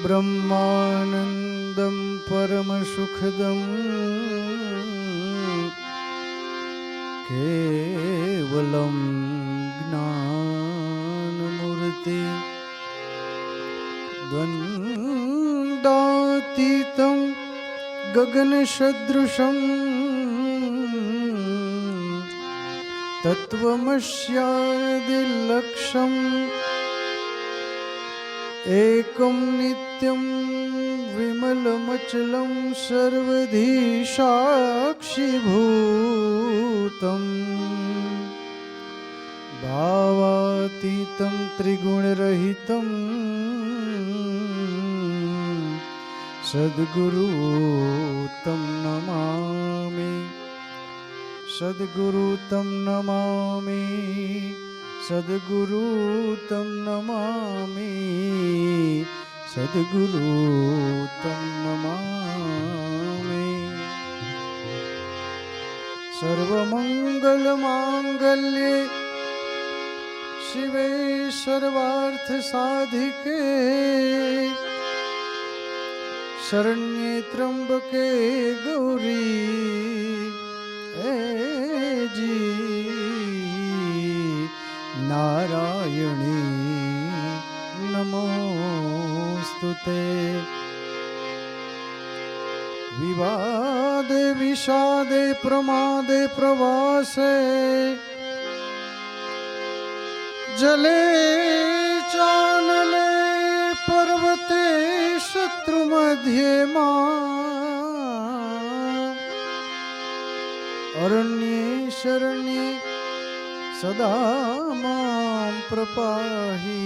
ब्रह्मानन्दं परमसुखदं केवलं ज्ञानमूर्ति द्वन्द्वातीतं गगनसदृशं तत्त्वमस्यादिलक्ष्यम् एकं नित्यं विमलमचलं सर्वधी साक्षिभूतं भावातीतं त्रिगुणरहितं सद्गुरु तं नमामि, सद्गुरु तं नमामि, सद्गुरु तं नमामि, सद्गुरु तं नमामि। सर्वमंगलमांगल्ये शिवे सर्वार्थसाधिके शरण्ये त्र्यंबके गौरी जी नारायणी नमोस्तुते। विवादे विषादे प्रमादे प्रवासे जले चानले पर्वते शत्रुमध्ये अरण्ये शरण्ये सदा मां प्रपाहि।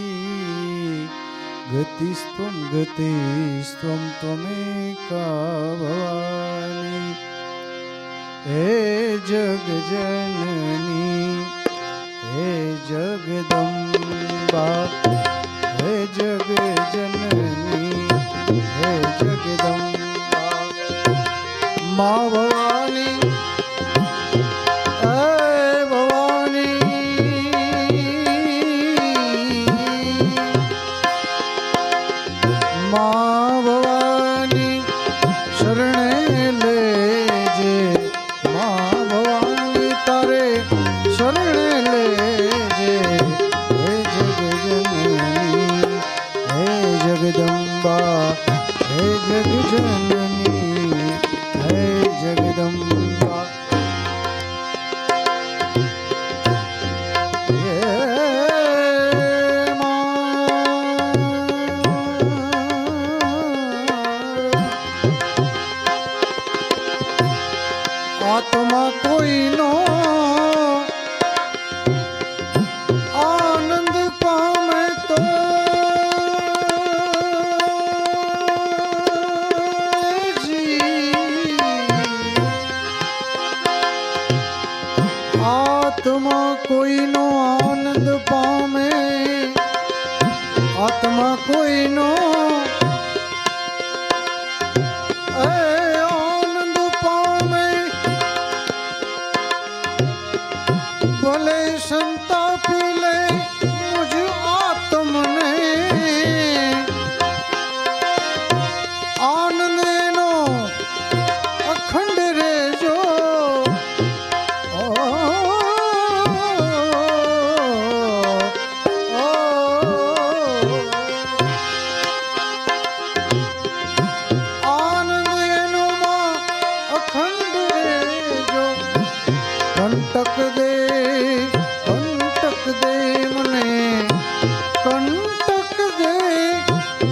गतिस्त्वं गतिस्त्वं त्वमेका भवानि। हे जगजननी हे जगदम्बा हे जगजननी हे जगदम्बा मां भवानी मां भवानी शरणे लेजे, मां भवानी तारे शरणे लेजे। हे जगजननी हे जगदम्बा हे जगजननी हे जगदम्बा। आत्मा कोई नो आनंद पामे तो जी, आत्मा कोई नो आनंद पामे, आत्मा कोई नो भले संतापी ले मुझ आत्म ने आनंद नो अखंड रे जो आनंद नो मां अखंड रे जो कंटक दे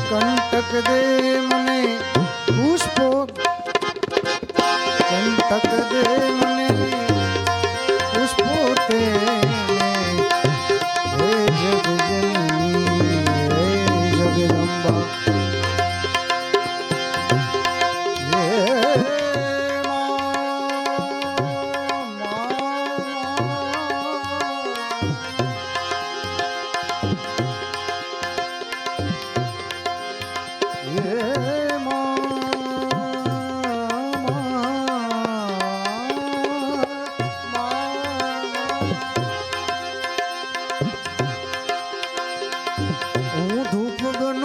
कंटक दे मने पुष्पो कंटक दे मने पुष्पो ते हे जगजननी हे जगदम्बा। હું ધૂપ ગનું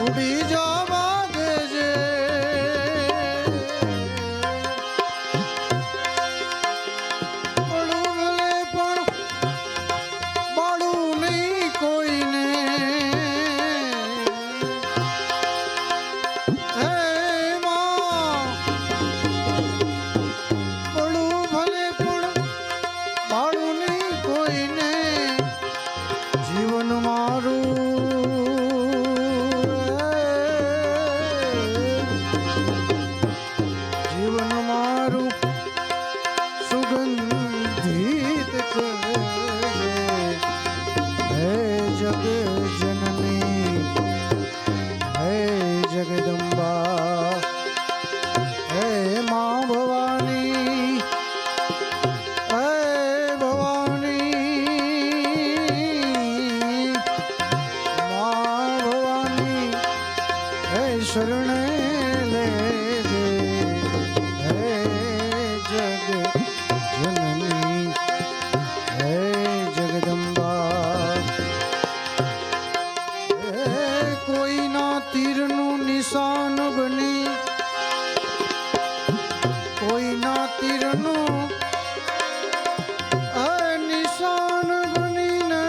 ઉડી જવા દેજે પડું ભલે પણ બાળું નહીં કોઈને હે માં પડું ભલે પણ બાળું નહીં કોઈને જીવન મારું જીવન મારું સુગંધિત કરે હે જગ જનની હે જગદંબા હે મા ભવાની હે ભવાની મા ભવાની હે શરણે લેજે હે જગ જનની હે જગદંબા હે કોઈના તીરનું નિશાન બની કોઈના તીરનું નિશાન બનીને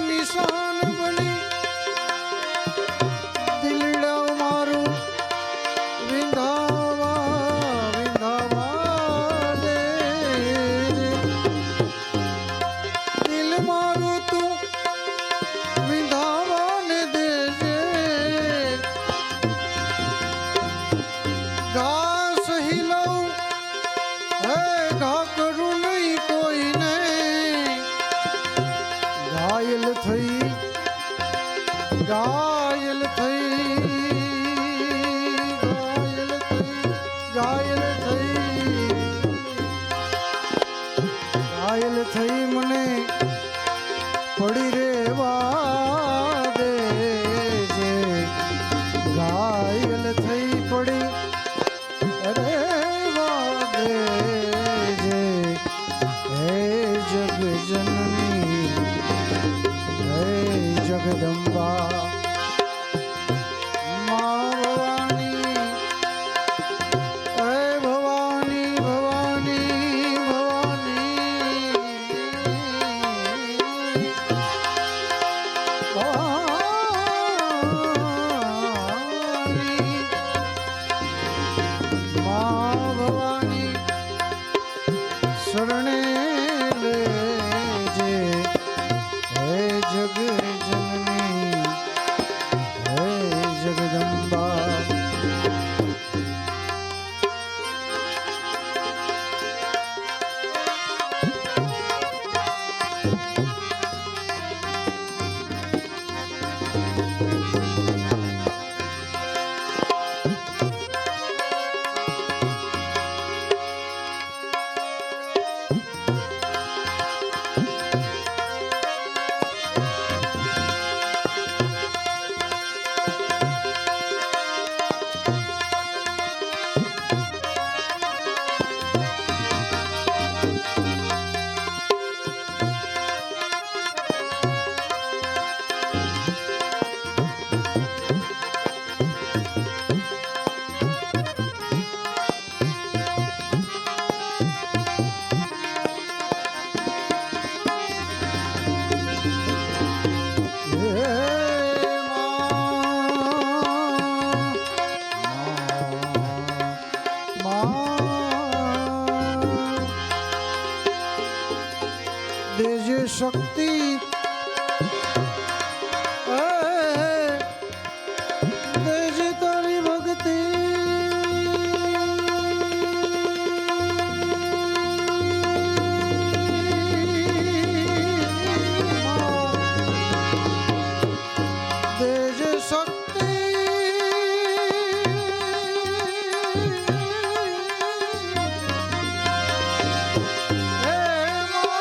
નિશાન બની દિલડા મારું વિંધાવા વિંધાવા દે દિલ મારું તું વિંધાવા ને દેજે ઘા સહી લઉં હે ઘા કરું નહીં કોઈને ઘાયલ થઈ ઘાયલ થઈ ઘાયલ થઈ ઘાયલ થઈ મને પડી રેવા દેજે ઘાયલ થઈ પડી રેવા દેજે હે જગ જનની હે જગદંબા મા ભવાની હે ભવાની ભવાની ભવાની ભવાની મા ભવાની શરણે લેજે હે જગ જનની હે જગદંબા દેજે શક્તિ દેજે તારી ભક્તિ દેજે શક્તિ હે મા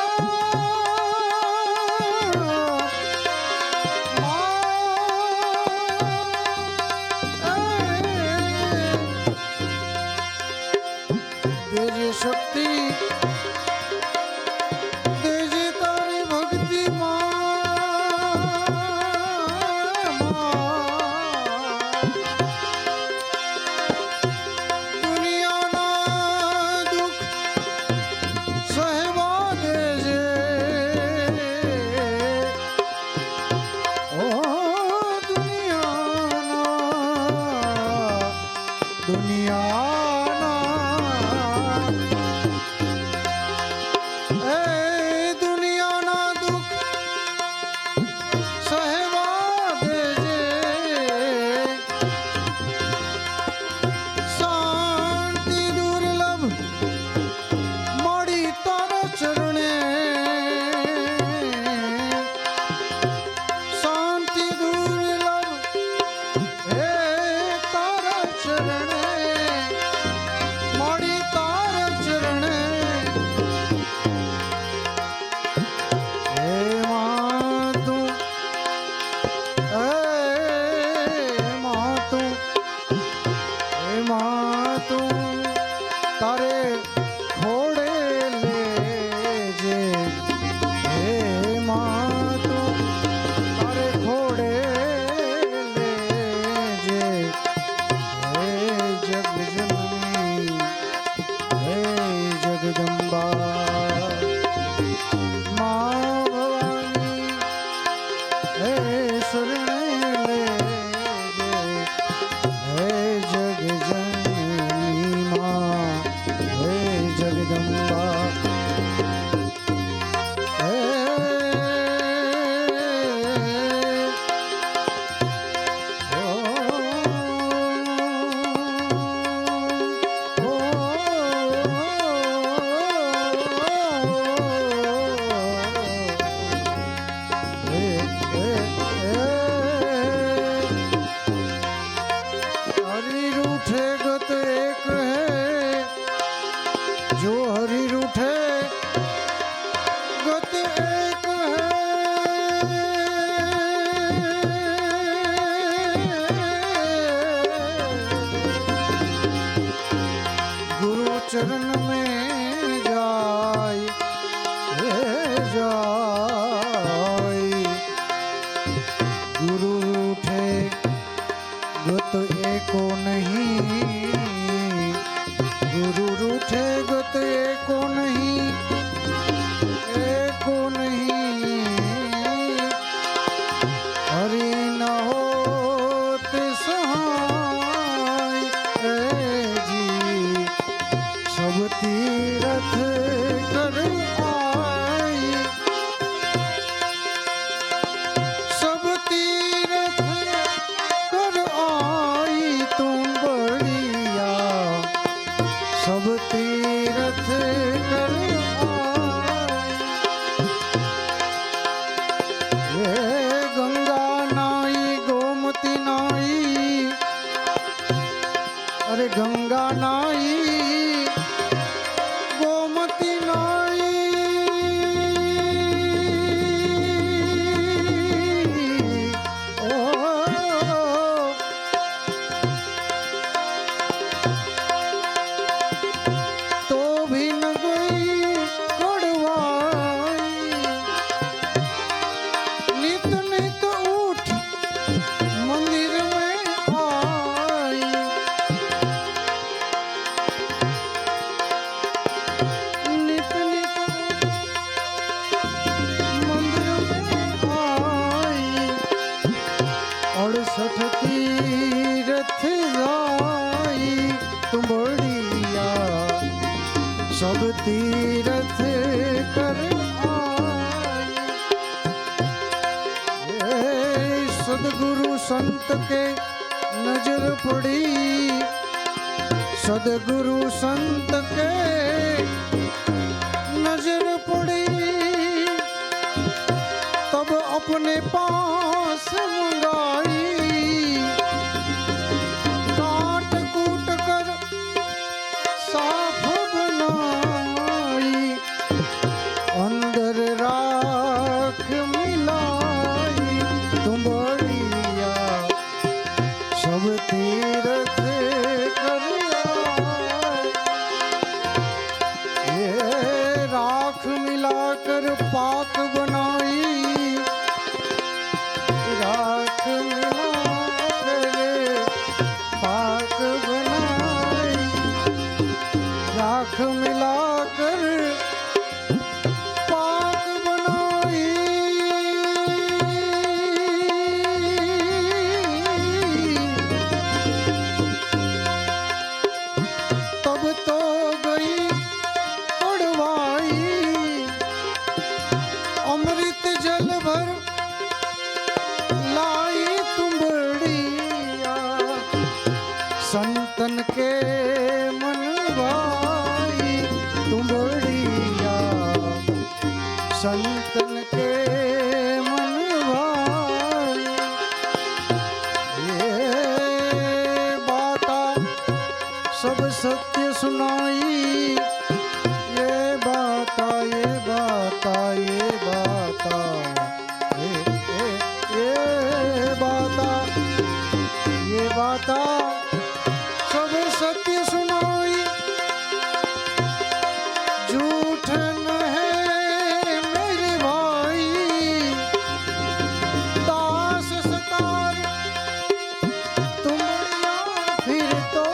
संत के नजर पड़ी, सदगुरु संत के नजर पड़ी, तब अपने पास मंगाई, काट कूट कर साफ बनाई, अंदर राख मिलाई, तुम बढ़िया सब तीरथ कर आए। ये राख मिलाकर पाक बनाई, राख मिलाकर पाक बनाई, राख मिलाकर पाक बनाई। तब तो गई उड़वाई, अमृत जल भर लाई तुम बढ़िया, संतन के मन भाई, तुम बढ़िया संतन के मन भाई। ये बाता सब सत्य सुनाई, ये बाता ये बाता ये बाता ये बाता सब सत्य सुनाई, झूठ न है मेरे भाई, दास सतार तुम बढ़िया फिर तो,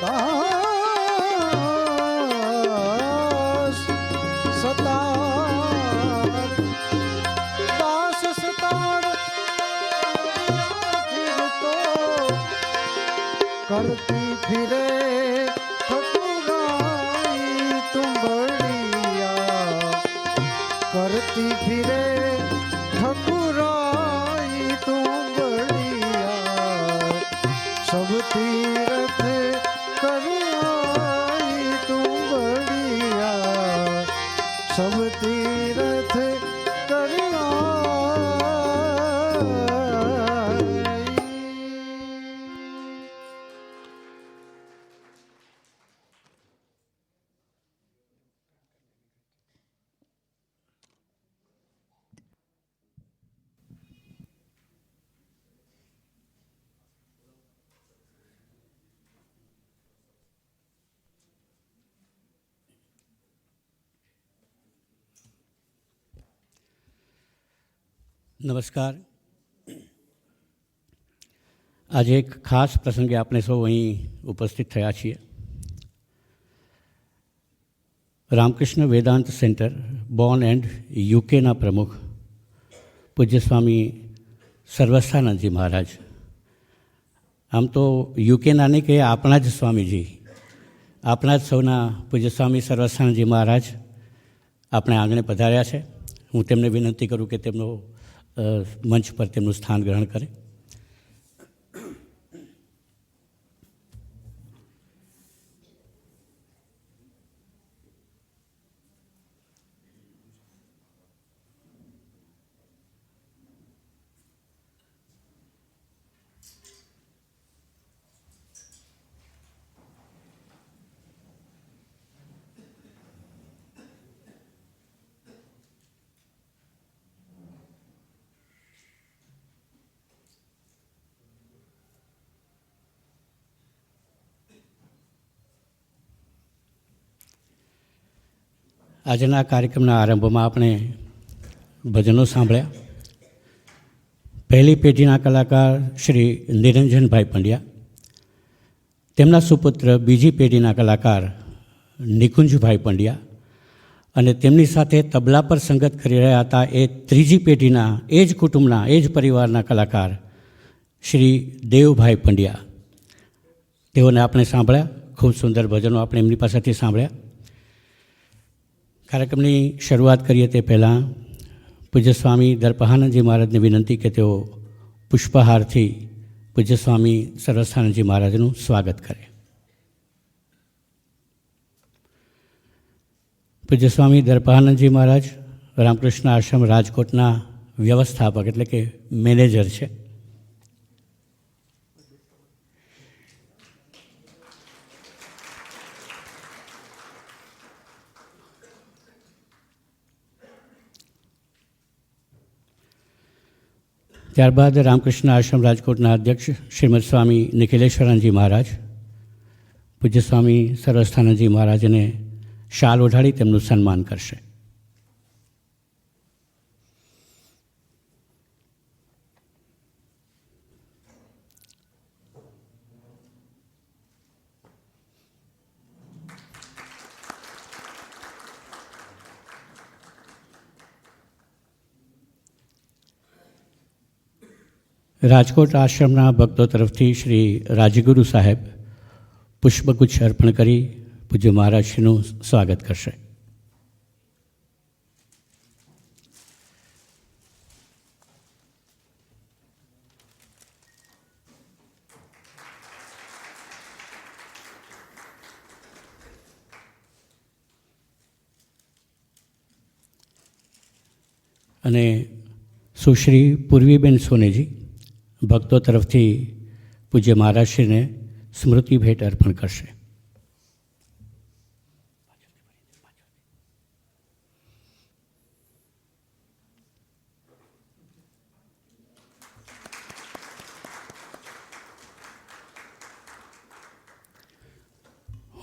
दास सतार, दास सतार फिर तो, करती फिरे ठकुराई तुम बढ़िया, करती फिरे ठकुराई तुम बढ़िया, सब तीरथ कर आई तुम बढ़िया, सब तीरथ कर आई। નમસ્કાર. આજે એક ખાસ પ્રસંગે આપણે સૌ અહીં ઉપસ્થિત થયા છીએ. Ramakrishna Vedanta centre Bourne End યુકેના પ્રમુખ પૂજ્ય સ્વામી સર્વસ્થાનંદજી મહારાજ. આમ તો યુકેના નહીં કે આપણા જ સ્વામીજી, આપણા જ સૌના પૂજ્ય સ્વામી સર્વસ્થાનંદજી મહારાજ આપણે આંગણે પધાર્યા છે. હું તેમને વિનંતી કરું કે તેમનો મંચ પર તેમનું સ્થાન ગ્રહણ કરે. આજના કાર્યક્રમના આરંભમાં આપણે ભજનો સાંભળ્યા. પહેલી પેઢીના કલાકાર શ્રી નિરંજનભાઈ પંડ્યા, તેમના સુપુત્ર બીજી પેઢીના કલાકાર નિકુંજભાઈ પંડ્યા અને તેમની સાથે તબલા પર સંગત કરી રહ્યા હતા એ ત્રીજી પેઢીના એ જ કુટુંબના એ જ પરિવારના કલાકાર શ્રી દેવભાઈ પંડ્યા. તેઓને આપણે સાંભળ્યા. ખૂબ સુંદર ભજનો આપણે એમની પાસેથી સાંભળ્યા. કાર્યક્રમની શરૂઆત કરીએ તે પહેલાં પૂજ્ય સ્વામી દર્પહાનંદજી મહારાજને વિનંતી કે તેઓ પુષ્પહારથી પૂજ્ય સ્વામી સર્વસ્થાનંદજી મહારાજનું સ્વાગત કરે. પૂજ્ય સ્વામી દર્પાનંદજી મહારાજ રામકૃષ્ણ આશ્રમ રાજકોટના વ્યવસ્થાપક એટલે કે મેનેજર છે. ત્યારબાદ રામકૃષ્ણ આશ્રમ રાજકોટના અધ્યક્ષ શ્રીમદ સ્વામી નિખિલેશ્વરાનંદજી મહારાજ પૂજ્ય સ્વામી સર્વસ્થાનંદજી મહારાજને શાલ ઓઢાડી તેમનું સન્માન કરશે. રાજકોટ આશ્રમના ભક્તો તરફથી શ્રી રાજગુરુ સાહેબ પુષ્પગુચ્છ અર્પણ કરી પૂજ્ય મહારાજશ્રીનું સ્વાગત કરશે. અને સુશ્રી પૂર્વીબેન સોનેજી ભક્તો તરફથી પૂજ્ય મહારાજશ્રીને સ્મૃતિ ભેટ અર્પણ કરશે.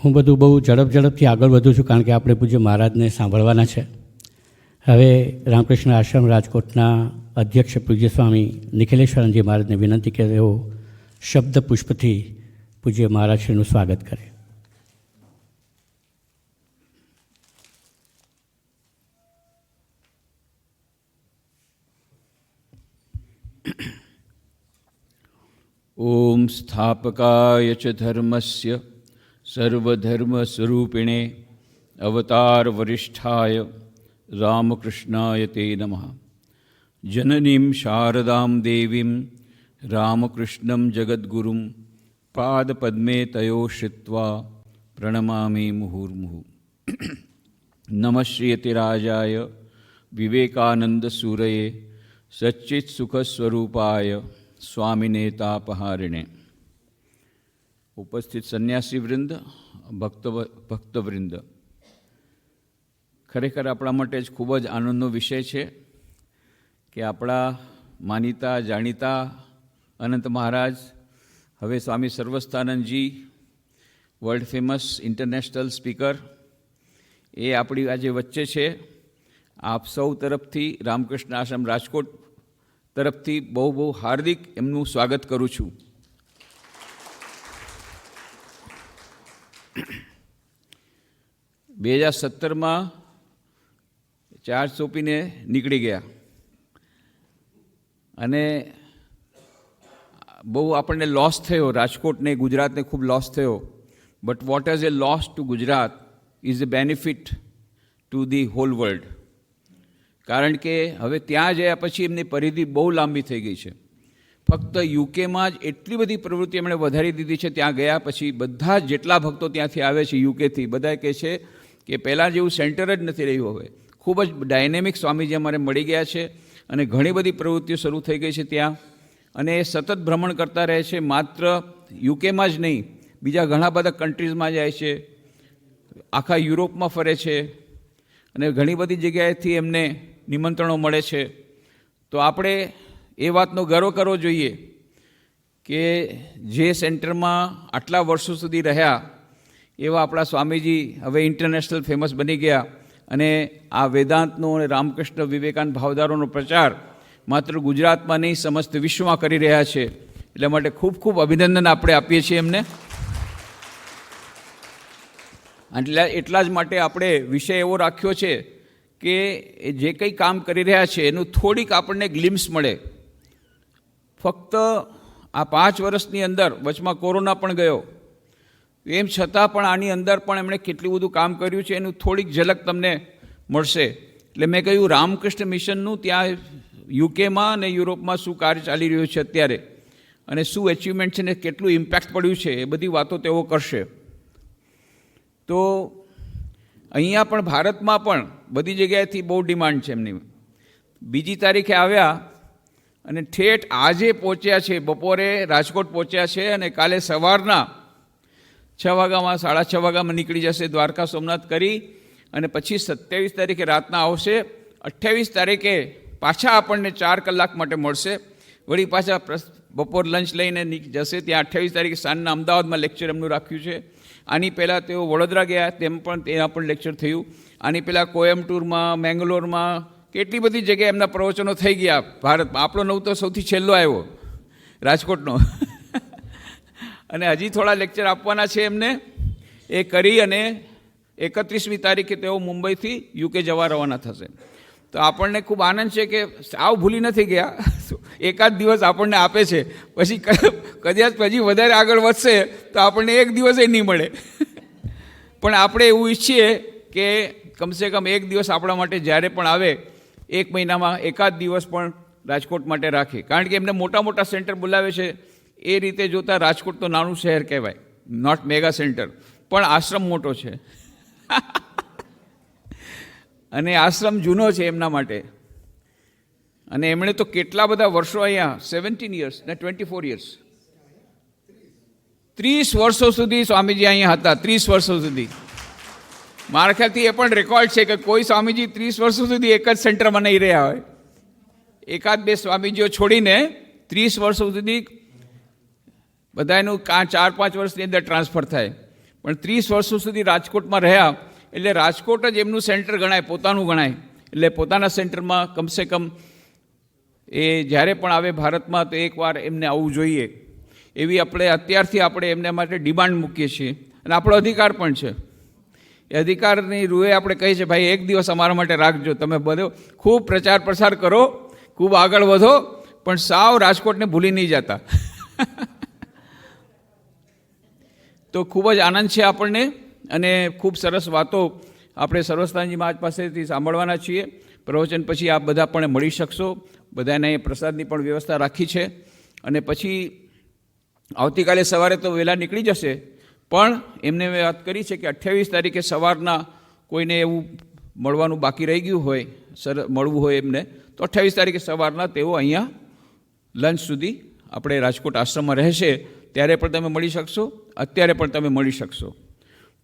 હું બધું બહુ ઝડપથી આગળ વધું છું કારણ કે આપણે પૂજ્ય મહારાજને સાંભળવાના છે. હવે રામકૃષ્ણ આશ્રમ રાજકોટના અધ્યક્ષ પૂજ્ય સ્વામી નિખિલેશ્વરાનંદજી મહારાજને વિનંતી કે તેઓ શબ્દ પુષ્પથી પૂજ્ય મહારાજશ્રીનું સ્વાગત કરે. ઓમ સ્થાપકાય ચ ધર્મસ્ય સર્વધર્મસ્વરૂપિણે અવતાર વરિષ્ઠાય રામકૃષ્ણાય તે નમઃ. જનનીમ શારદામ દેવીમ રામકૃષ્ણમ જગદ્ગુરુમ પાદપદ્મે તયો શ્રિત્વા પ્રણમામિ મુહુર્મુહુ. નમઃ શ્રીયતિરાજાય વિવેકાનંદ સૂરયે સચ્ચિત સુખસ્વરૂપાય સ્વામિને તાપહારિણે. ઉપસ્થિત સંન્યાસીવૃંદ, ભક્તવૃંદ, ખરેખર આપણા માટે જ ખૂબ જ આનંદનો વિષય છે કે આપણા માનીતા જાણીતા અનંત મહારાજ હવે સ્વામી સર્વસ્થાનંદજી વર્લ્ડ ફેમસ ઇન્ટરનેશનલ સ્પીકર એ આપણી આજે વચ્ચે છે. આપ સૌ તરફથી રામકૃષ્ણ આશ્રમ રાજકોટ તરફથી બહુ હાર્દિક એમનું સ્વાગત કરું છું. બે 2017માં ચાર્જ સોંપીને નીકળી ગયા અને બહુ આપણને લોસ થયો, રાજકોટને ગુજરાતને ખૂબ લોસ થયો. But what as a loss to Gujarat is a benefit to the whole world. કારણ કે હવે ત્યાં ગયા પછી એમની પરિધિ બહુ લાંબી થઈ ગઈ છે. ફક્ત યુકેમાં જ એટલી બધી પ્રવૃત્તિ એમણે વધારી દીધી છે. ત્યાં ગયા પછી બધા જેટલા ભક્તો ત્યાંથી આવે છે યુકેથી, બધા કહે છે કે પહેલાં જેવું સેન્ટર જ નથી રહ્યું. હવે ખૂબ જ ડાયનેમિક સ્વામીજી અમારે મળી ગયા છે અને ઘણી બધી પ્રવૃત્તિઓ શરૂ થઈ ગઈ છે ત્યાં. અને એ સતત ભ્રમણ કરતા રહે છે. માત્ર યુકેમાં જ નહીં, બીજા ઘણા બધા કન્ટ્રીઝમાં જાય છે, આખા યુરોપમાં ફરે છે અને ઘણી બધી જગ્યાએથી એમને નિમંત્રણો મળે છે. તો આપણે એ વાતનો ગર્વ કરવો જોઈએ કે જે સેન્ટરમાં આટલા વર્ષો સુધી રહ્યા એવા આપણા સ્વામીજી હવે ઇન્ટરનેશનલ ફેમસ બની ગયા અને આ વેદાંતનો અને રામકૃષ્ણ વિવેકાનંદ ભાવધારોનો પ્રચાર માત્ર ગુજરાતમાં નહીં સમસ્ત વિશ્વમાં કરી રહ્યા છે. એટલા માટે ખૂબ ખૂબ અભિનંદન આપણે આપીએ છીએ એમને. એટલા જ માટે આપણે વિષય એવો રાખ્યો છે કે જે કંઈ કામ કરી રહ્યા છે એનું થોડીક આપણને ગ્લિમ્સ મળે. ફક્ત આ 5 વર્ષની અંદર વચમાં કોરોના પણ ગયો, એમ છતાં પણ આની અંદર પણ એમણે કેટલું બધું કામ કર્યું છે એનું થોડીક ઝલક તમને મળશે. એટલે મેં કહ્યું રામકૃષ્ણ મિશનનું ત્યાં યુકેમાં અને યુરોપમાં શું કાર્ય ચાલી રહ્યું છે અત્યારે અને શું એચિવમેન્ટ છે ને કેટલું ઇમ્પેક્ટ પડ્યું છે એ બધી વાતો તેઓ કરશે. તો અહીંયા પણ ભારતમાં પણ બધી જગ્યાએથી બહુ ડિમાન્ડ છે એમની. 2 તારીખે આવ્યા અને ઠેઠ આજે પહોંચ્યા છે, બપોરે રાજકોટ પહોંચ્યા છે અને કાલે સવારના 6 વાગ્યામાં 6:30 વાગ્યામાં નીકળી જશે દ્વારકા સોમનાથ કરી અને પછી 27 તારીખે રાતના આવશે. 28 તારીખે પાછા આપણને 4 કલાક માટે મળશે, વળી પાછા બપોર લંચ લઈને જશે. ત્યાં 28 તારીખે સાંજના અમદાવાદમાં લેક્ચર એમનું રાખ્યું છે. આની પહેલાં તેઓ વડોદરા ગયા, તેમ પણ ત્યાં પણ લેક્ચર થયું. આની પહેલાં કોયમ્બટુરમાં, મેંગલોરમાં, કેટલી બધી જગ્યાએ એમના પ્રવચનો થઈ ગયા ભારતમાં. આપણો નવ તો સૌથી છેલ્લો આવ્યો, રાજકોટનો. અને હજી થોડા લેક્ચર આપવાના છે એમને. એ કરી અને 31મી તારીખે તેઓ મુંબઈથી યુકે જવા રવાના થશે. તો આપણને ખૂબ આનંદ છે કે સાવ ભૂલી નથી ગયા. એકાદ દિવસ આપણને આપે છે, પછી કદાચ પછી વધારે આગળ વધશે તો આપણને એક દિવસ નહીં મળે. પણ આપણે એવું ઈચ્છીએ કે કમસે કમ એક દિવસ આપણા માટે જ્યારે પણ આવે, 1 મહિનામાં એકાદ દિવસ પણ રાજકોટ માટે રાખે. કારણ કે એમને મોટા મોટા સેન્ટર બોલાવે છે. એ રીતે જોતાં રાજકોટ તો નાનું શહેર કહેવાય, નોટ મેગા સેન્ટર, પણ આશ્રમ મોટો છે. અને આશ્રમ જૂનો છે એમના માટે. અને એમણે તો કેટલા બધા વર્ષો અહીંયા, 17 years ને 24 years, 30 વર્ષો સુધી સ્વામીજી અહીંયા હતા. 30 વર્ષો સુધી. મારા ખ્યાલથી એ પણ રેકોર્ડ છે કે કોઈ સ્વામીજી 30 વર્ષો સુધી એક જ સેન્ટરમાં નહીં રહ્યા હોય. 1-2 સ્વામીજીઓ છોડીને 30 વર્ષો સુધી બધાનું 4-5 વર્ષની અંદર ટ્રાન્સફર થાય. પણ 30 વર્ષો સુધી રાજકોટમાં રહ્યા એટલે રાજકોટ જ એમનું સેન્ટર ગણાય, પોતાનું ગણાય. એટલે પોતાના સેન્ટરમાં કમસે કમ એ જ્યારે પણ આવે ભારતમાં તો એકવાર એમને આવવું જોઈએ, એવી આપણે અત્યારથી આપણે એમને માટે ડિમાન્ડ મૂકીએ છીએ. અને આપણો અધિકાર પણ છે. એ અધિકારની રૂએ આપણે કહીએ છીએ, ભાઈ એક દિવસ અમારા માટે રાખજો. તમે બધો ખૂબ પ્રચાર પ્રસાર કરો, ખૂબ આગળ વધો, પણ સાવ રાજકોટને ભૂલી નહીં જતા. તો ખૂબ જ આનંદ છે આપણને અને ખૂબ સરસ વાતો આપણે સર્વસ્થાનજી મહારાજ પાસેથી સાંભળવાના છીએ. પ્રવચન પછી આપ બધા પણ મળી શકશો. બધાને પ્રસાદની પણ વ્યવસ્થા રાખી છે. અને પછી આવતીકાલે સવારે તો વહેલા નીકળી જશે, પણ એમને વાત કરી છે કે 28 તારીખે સવારના કોઈને એવું મળવાનું બાકી રહી ગયું હોય, મળવું હોય એમને, તો 28 તારીખે સવારના તેઓ અહીંયા લંચ સુધી આપણે રાજકોટ આશ્રમમાં રહેશે. ત્યારે પણ તમે મળી શકશો, અત્યારે પણ તમે મળી શકશો.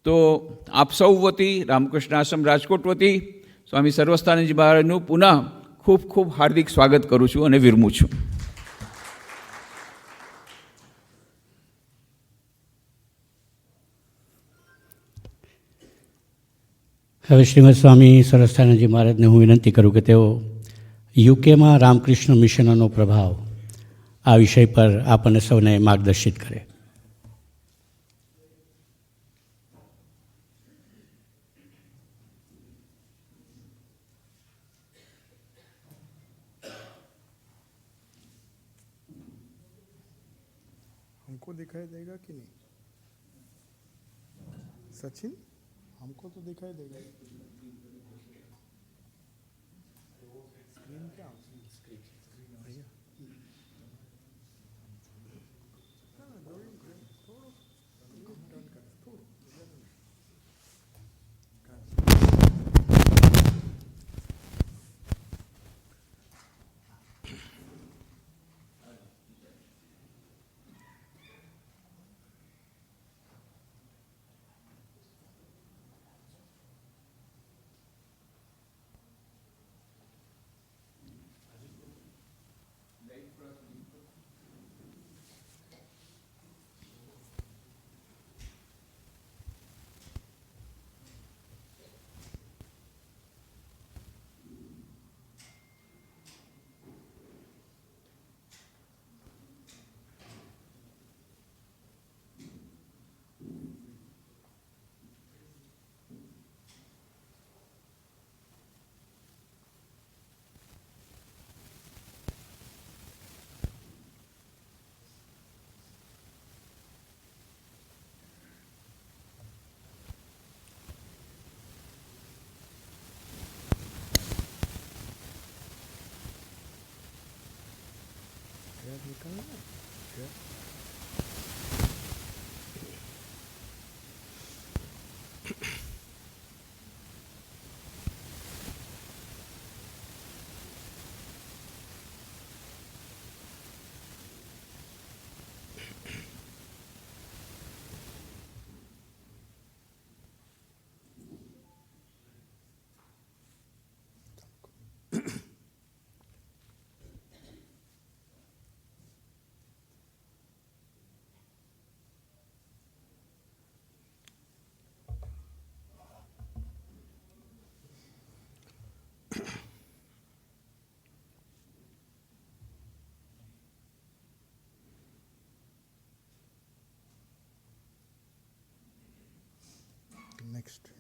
તો આપ સૌ વતી, રામકૃષ્ણ આશ્રમ રાજકોટ વતી સ્વામી સર્વસ્થાનંદજી મહારાજનું પુનઃ ખૂબ ખૂબ હાર્દિક સ્વાગત કરું છું અને વિરમું છું. હવે શ્રીમદ સ્વામી સર્વસ્થાનંદજી મહારાજને હું વિનંતી કરું કે તેઓ યુકેમાં રામકૃષ્ણ મિશનનો પ્રભાવ આ વિષય પર આપણને સૌને માર્ગદર્શિત કરે. हमको दिखाई देगा कि नहीं सचिन? हमको तो दिखाई देगा. स्क्रीन क्या? स्क्रीन भैया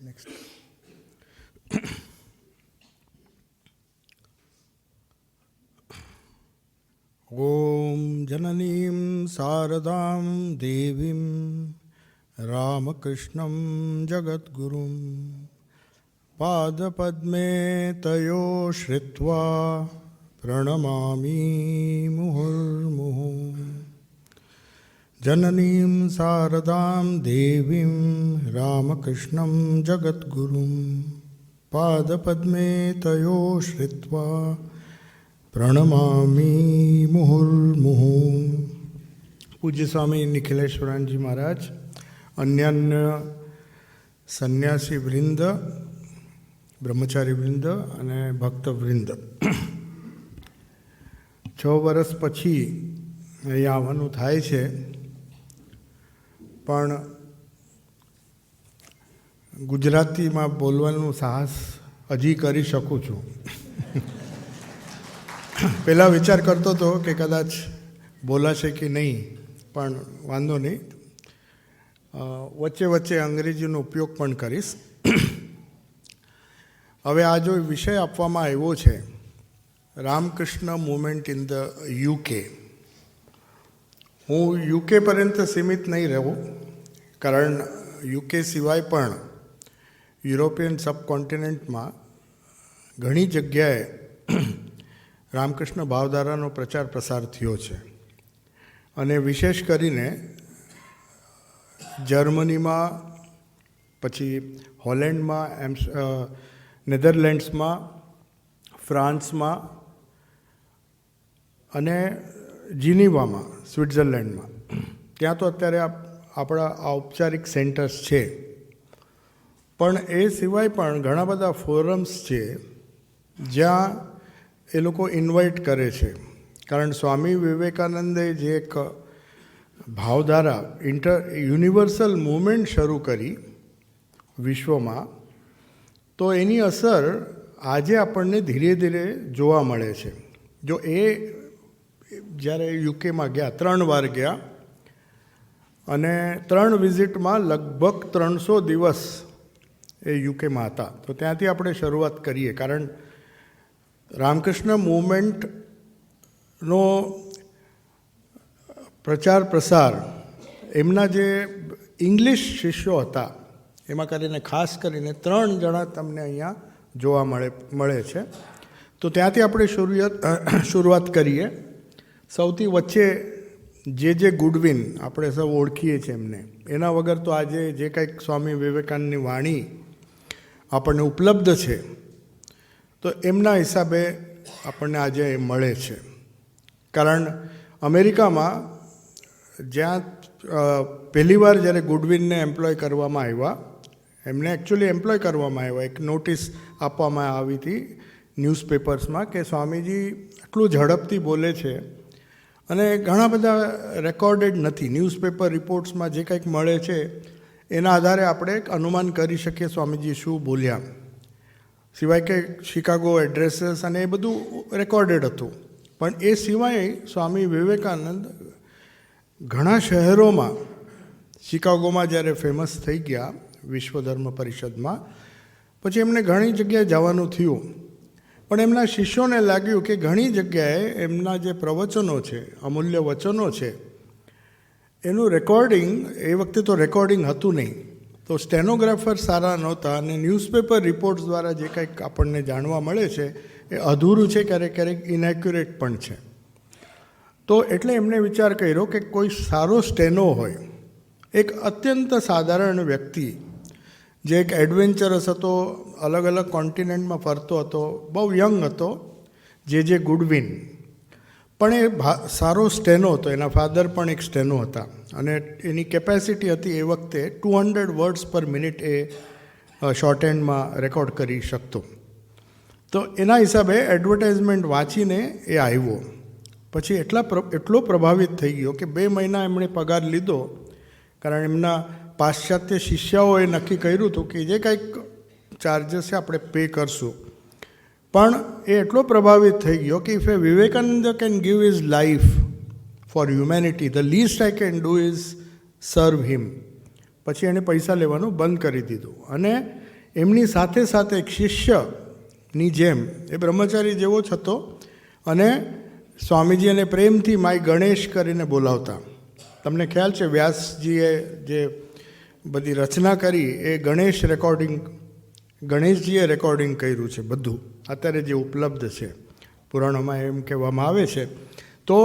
Next. ઓમ જનનીમ શારદામ દેવીમ રામકૃષ્ણમ જગદ્ગુરુમ પાદપદ્મે તયો શ્રિત્વા પ્રણમામી મુહુર્મુહુ જનનીમ શારદામ દેવીમ રામકૃષ્ણમ જગદ્ગુરુમ પાદપદ્મે તયો શ્રિત્વા પ્રણમામી મુહુર્મુહુ. પૂજ્ય સ્વામી નિખિલેશ્વરાનજી મહારાજ, અન્યાન્ય સંન્યાસી વૃંદ, બ્રહ્મચારી વૃંદ અને ભક્ત વૃંદ, 6 વર્ષ પછી અહીંયા આવવાનું થાય છે, પણ ગુજરાતીમાં બોલવાનું સાહસ હજી કરી શકું છું. પહેલાં વિચાર કરતો હતો કે કદાચ બોલાશે કે નહીં, પણ વાંધો નહીં, વચ્ચે વચ્ચે અંગ્રેજીનો ઉપયોગ પણ કરીશ. હવે આ જો વિષય આપવામાં આવ્યો છે, Ramakrishna movement in the UK, હું યુકે પર્યંત સીમિત નહીં રહું, કારણ યુકે સિવાય પણ યુરોપિયન સબકોન્ટિનેન્ટમાં ઘણી જગ્યાએ રામકૃષ્ણ ભાવધારાનો પ્રચાર પ્રસાર થયો છે. અને વિશેષ કરીને જર્મનીમાં, પછી હોલેન્ડમાં, નેધરલેન્ડ્સમાં, ફ્રાન્સમાં અને જીનીવામાં, સ્વિટ્ઝરલેન્ડમાં, ત્યાં તો અત્યારે આપણા ઔપચારિક સેન્ટર્સ છે. પણ એ સિવાય પણ ઘણા બધા ફોરમ્સ છે જ્યાં એ લોકો ઇન્વાઇટ કરે છે. કારણ સ્વામી વિવેકાનંદે જે એક ભાવધારા યુનિવર્સલ મૂવમેન્ટ શરૂ કરી વિશ્વમાં, તો એની અસર આજે આપણને ધીરે ધીરે જોવા મળે છે. જો એ જ્યારે યુકેમાં ગયા, 3 વાર ગયા અને 3 વિઝિટમાં લગભગ 300 દિવસ એ યુકેમાં હતા, તો ત્યાંથી આપણે શરૂઆત કરીએ. કારણ રામકૃષ્ણ મૂવમેન્ટનો પ્રચાર પ્રસાર એમના જે ઇંગ્લિશ શિષ્યો હતા, એમાં કરીને ખાસ કરીને 3 જણા તમને અહીંયા જોવા મળે છે. તો ત્યાંથી આપણે શરૂઆત કરીએ. સૌથી વચ્ચે જે ગુડવિન આપણે સૌ ઓળખીએ છીએ એમને, એના વગર તો આજે જે કંઈક સ્વામી વિવેકાનંદની વાણી આપણને ઉપલબ્ધ છે, તો એમના હિસાબે આપણને આજે એ મળે છે. કારણ અમેરિકામાં જ્યાં પહેલીવાર જ્યારે ગુડવિનને એમ્પ્લોય કરવામાં આવ્યા, એમને એકચ્યુઅલી એમ્પ્લોય કરવામાં આવ્યા, એક નોટિસ આપવામાં આવી હતી ન્યૂઝપેપર્સમાં કે સ્વામીજી આટલું ઝડપથી બોલે છે અને ઘણા બધા રેકોર્ડેડ નથી, ન્યૂઝપેપર રિપોર્ટ્સમાં જે કંઈક મળે છે એના આધારે આપણે એક અનુમાન કરી શકીએ સ્વામીજી શું બોલ્યા, સિવાય કે શિકાગો એડ્રેસીસ અને એ બધું રેકોર્ડેડ હતું. પણ એ સિવાય સ્વામી વિવેકાનંદ ઘણા શહેરોમાં, શિકાગોમાં જ્યારે ફેમસ થઈ ગયા વિશ્વ ધર્મ પરિષદમાં, પછી એમને ઘણી જગ્યાએ જવાનું થયું. પણ એમના શિષ્યોને લાગ્યું કે ઘણી જગ્યાએ એમના જે પ્રવચનો છે, અમૂલ્ય વચનો છે, એનું રેકોર્ડિંગ, એ વખતે તો રેકોર્ડિંગ હતું નહીં, તો સ્ટેનોગ્રાફર સારા નહોતા અને ન્યૂઝપેપર રિપોર્ટ્સ દ્વારા જે કંઈક આપણને જાણવા મળે છે એ અધૂરું છે, ક્યારેક ક્યારેક ઇનેક્યુરેટ પણ છે. તો એટલે એમણે વિચાર કર્યો કે કોઈ સારો સ્ટેનો હોય, એક અત્યંત સાધારણ વ્યક્તિ જે એક એડવેન્ચરસ હતો, અલગ અલગ કોન્ટિનેન્ટમાં ફરતો હતો, બહુ યંગ હતો, જે ગુડવિન, પણ એ સારો સ્ટેનો હતો. એના ફાધર પણ એક સ્ટેનો હતા અને એની કેપેસિટી હતી એ વખતે 200 વર્ડ્સ પર મિનિટ એ શોર્ટ હેન્ડમાં રેકોર્ડ કરી શકતો. તો એના હિસાબે એડવર્ટાઇઝમેન્ટ વાંચીને એ આવ્યો. પછી એટલો પ્રભાવિત થઈ ગયો કે 2 મહિના એમણે પગાર લીધો, કારણ એમના પાશ્ચાત્ય શિષ્યાઓએ નક્કી કર્યું હતું કે જે કંઈક ચાર્જસ છે આપણે પે કરશું. પણ એ એટલો પ્રભાવિત થઈ ગયો કે if A Vivekananda can give his life four humanity, the list I can do is સર્વ હિમ. પછી એણે પૈસા લેવાનું બંધ કરી દીધું અને એમની સાથે સાથે એક શિષ્યની જેમ એ બ્રહ્મચારી જેવો જ હતો અને સ્વામીજી એને પ્રેમથી માય ગણેશ કરીને બોલાવતા. તમને ખ્યાલ છે વ્યાસજીએ જે બધી રચના કરી એ ગણેશજીએ રેકોર્ડિંગ કર્યું છે બધું, અત્યારે જે ઉપલબ્ધ છે. પુરાણોમાં એમ કહેવામાં આવે છે. તો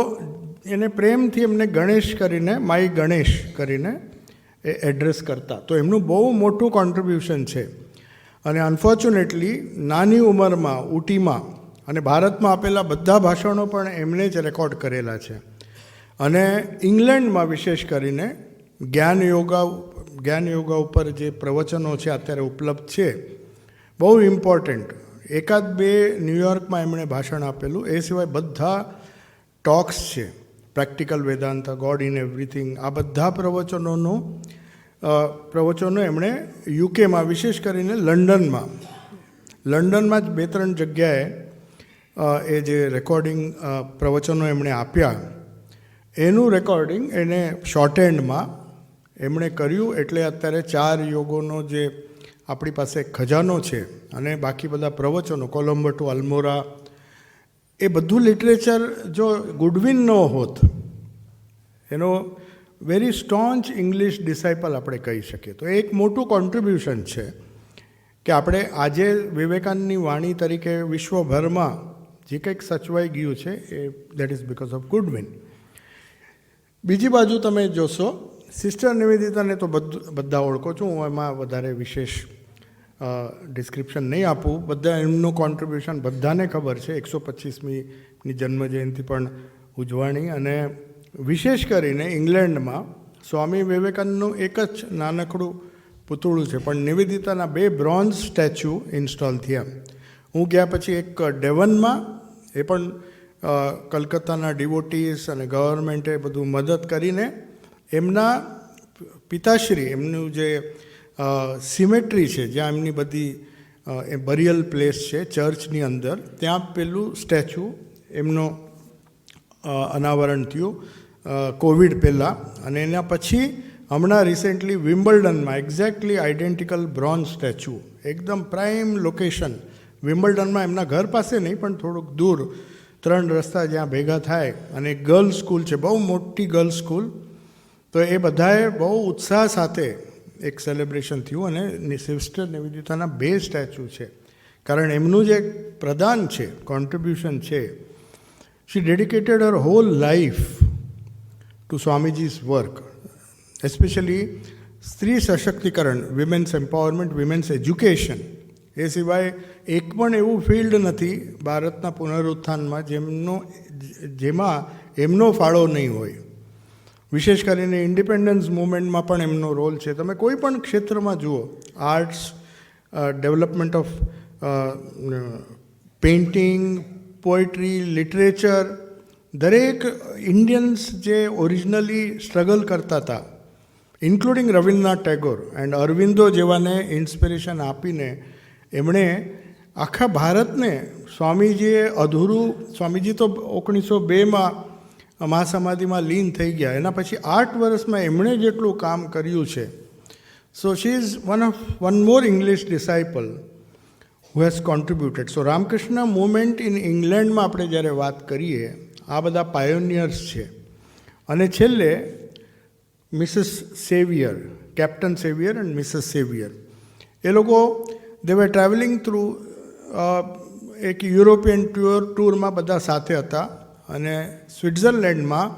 એને પ્રેમથી એમને ગણેશ કરીને, માય ગણેશ કરીને એ એડ્રેસ કરતા. તો એમનું બહુ મોટું કોન્ટ્રીબ્યુશન છે. અને અનફોર્ચ્યુનેટલી નાની ઉંમરમાં ઉટીમાં અને ભારતમાં આપેલા બધા ભાષણો પણ એમણે જ રેકોર્ડ કરેલા છે. અને ઇંગ્લેન્ડમાં વિશેષ કરીને જ્ઞાન યોગા ઉપર જે પ્રવચનો છે અત્યારે ઉપલબ્ધ છે, બહુ ઇમ્પોર્ટન્ટ. 1-2 ન્યૂયોર્કમાં એમણે ભાષણ આપેલું. એ સિવાય બધા ટોક્સ છે, practical Vedanta, God in everything, આ બધા પ્રવચનો એમણે યુકેમાં, વિશેષ કરીને લંડનમાં જ 2-3 જગ્યાએ એ જે રેકોર્ડિંગ પ્રવચનો એમણે આપ્યા એનું રેકોર્ડિંગ એને શોર્ટ હેન્ડમાં એમણે કર્યું. એટલે અત્યારે 4 યોગોનો જે આપણી પાસે ખજાનો છે અને બાકી બધા પ્રવચનો, કોલંબો ટુ અલ્મોરા, એ બધું લિટરેચર જો ગુડવિન ન હોત, એનો વેરી સ્ટોન્ચ ઇંગ્લિશ ડિસાઇપલ આપણે કહી શકીએ. તો એક મોટું કોન્ટ્રીબ્યુશન છે કે આપણે આજે વિવેકાનંદની વાણી તરીકે વિશ્વભરમાં જે કંઈક સચવાઈ ગયું છે એ દેટ ઇઝ બિકોઝ ઓફ ગુડવિન. બીજી બાજુ તમે જોશો, સિસ્ટર નિવેદિતાને તો બધા ઓળખો છો, હું એમાં વધારે વિશેષ ડિસ્ક્રિપ્શન નહીં આપું. બધા એમનું કોન્ટ્રીબ્યુશન બધાને ખબર છે. 125મી જન્મજયંતિ પણ ઉજવણી, અને વિશેષ કરીને ઇંગ્લેન્ડમાં સ્વામી વિવેકાનંદનું એક જ નાનકડું પૂતળું છે, પણ નિવેદિતાના 2 બ્રોન્ઝ સ્ટેચ્યુ ઇન્સ્ટોલ થયા. હું ગયા પછી એક ડેવનમાં, એ પણ કલકત્તાના ડિવોટીસ અને ગવર્મેન્ટે બધું મદદ કરીને એમના પિતાશ્રી, એમનું જે સિમેટ્રી છે, જ્યાં એમની બધી બરિયલ પ્લેસ છે ચર્ચની અંદર, ત્યાં પેલું સ્ટેચ્યુ એમનો અનાવરણ થયું કોવિડ પહેલાં. અને એના પછી હમણાં રિસેન્ટલી વિમ્બલ્ડનમાં એક્ઝેક્ટલી આઇડેન્ટિકલ બ્રોન્ઝ સ્ટેચ્યુ, એકદમ પ્રાઇમ લોકેશન વિમ્બલ્ડનમાં, એમના ઘર પાસે નહીં પણ થોડુંક દૂર, 3 રસ્તા જ્યાં ભેગા થાય. અને ગર્લ્સ સ્કૂલ છે, બહુ મોટી ગર્લ્સ સ્કૂલ. તો એ બધાએ બહુ ઉત્સાહ સાથે એક સેલિબ્રેશન થયું. અને સિસ્ટર નિવેદિતાના 2 સ્ટેચ્યુ છે, કારણ એમનું જે પ્રદાન છે, કોન્ટ્રીબ્યુશન છે, she dedicated her whole life to Swamiji's work, especially સ્ત્રી સશક્તિકરણ, વિમેન્સ એમ્પાવરમેન્ટ, વિમેન્સ એજ્યુકેશન. એ સિવાય એક પણ એવું ફિલ્ડ નથી ભારતના પુનરુત્થાનમાં જેમાં એમનો ફાળો નહીં હોય. વિશેષ કરીને ઇન્ડિપેન્ડન્સ મૂવમેન્ટમાં પણ એમનો રોલ છે. તમે કોઈ પણ ક્ષેત્રમાં જુઓ, arts, development of painting, poetry, literature, દરેક ઇન્ડિયન્સ જે ઓરિજિનલી સ્ટ્રગલ કરતા હતા, ઇન્ક્લુડિંગ રવિન્દ્રનાથ ટેગોર એન્ડ અરવિંદો જેવાને ઇન્સ્પિરેશન આપીને એમણે આખા ભારતને, સ્વામીજી તો 1902માં મહાસમાધિમાં લીન થઈ ગયા, એના પછી 8 વર્ષમાં એમણે જેટલું કામ કર્યું છે. So she is one more English disciple who has contributed. So Ramakrishna movement in ઇંગ્લેન્ડમાં આપણે જ્યારે વાત કરીએ, આ બધા પાયોનિયર્સ છે. અને છેલ્લે Mrs Sevier, captain Sevier and Mrs Sevier, એ લોકો દે વર ટ્રાવેલિંગ થ્રુ એક યુરોપિયન ટૂરમાં બધા સાથે હતા. અને સ્વિટ્ઝરલેન્ડમાં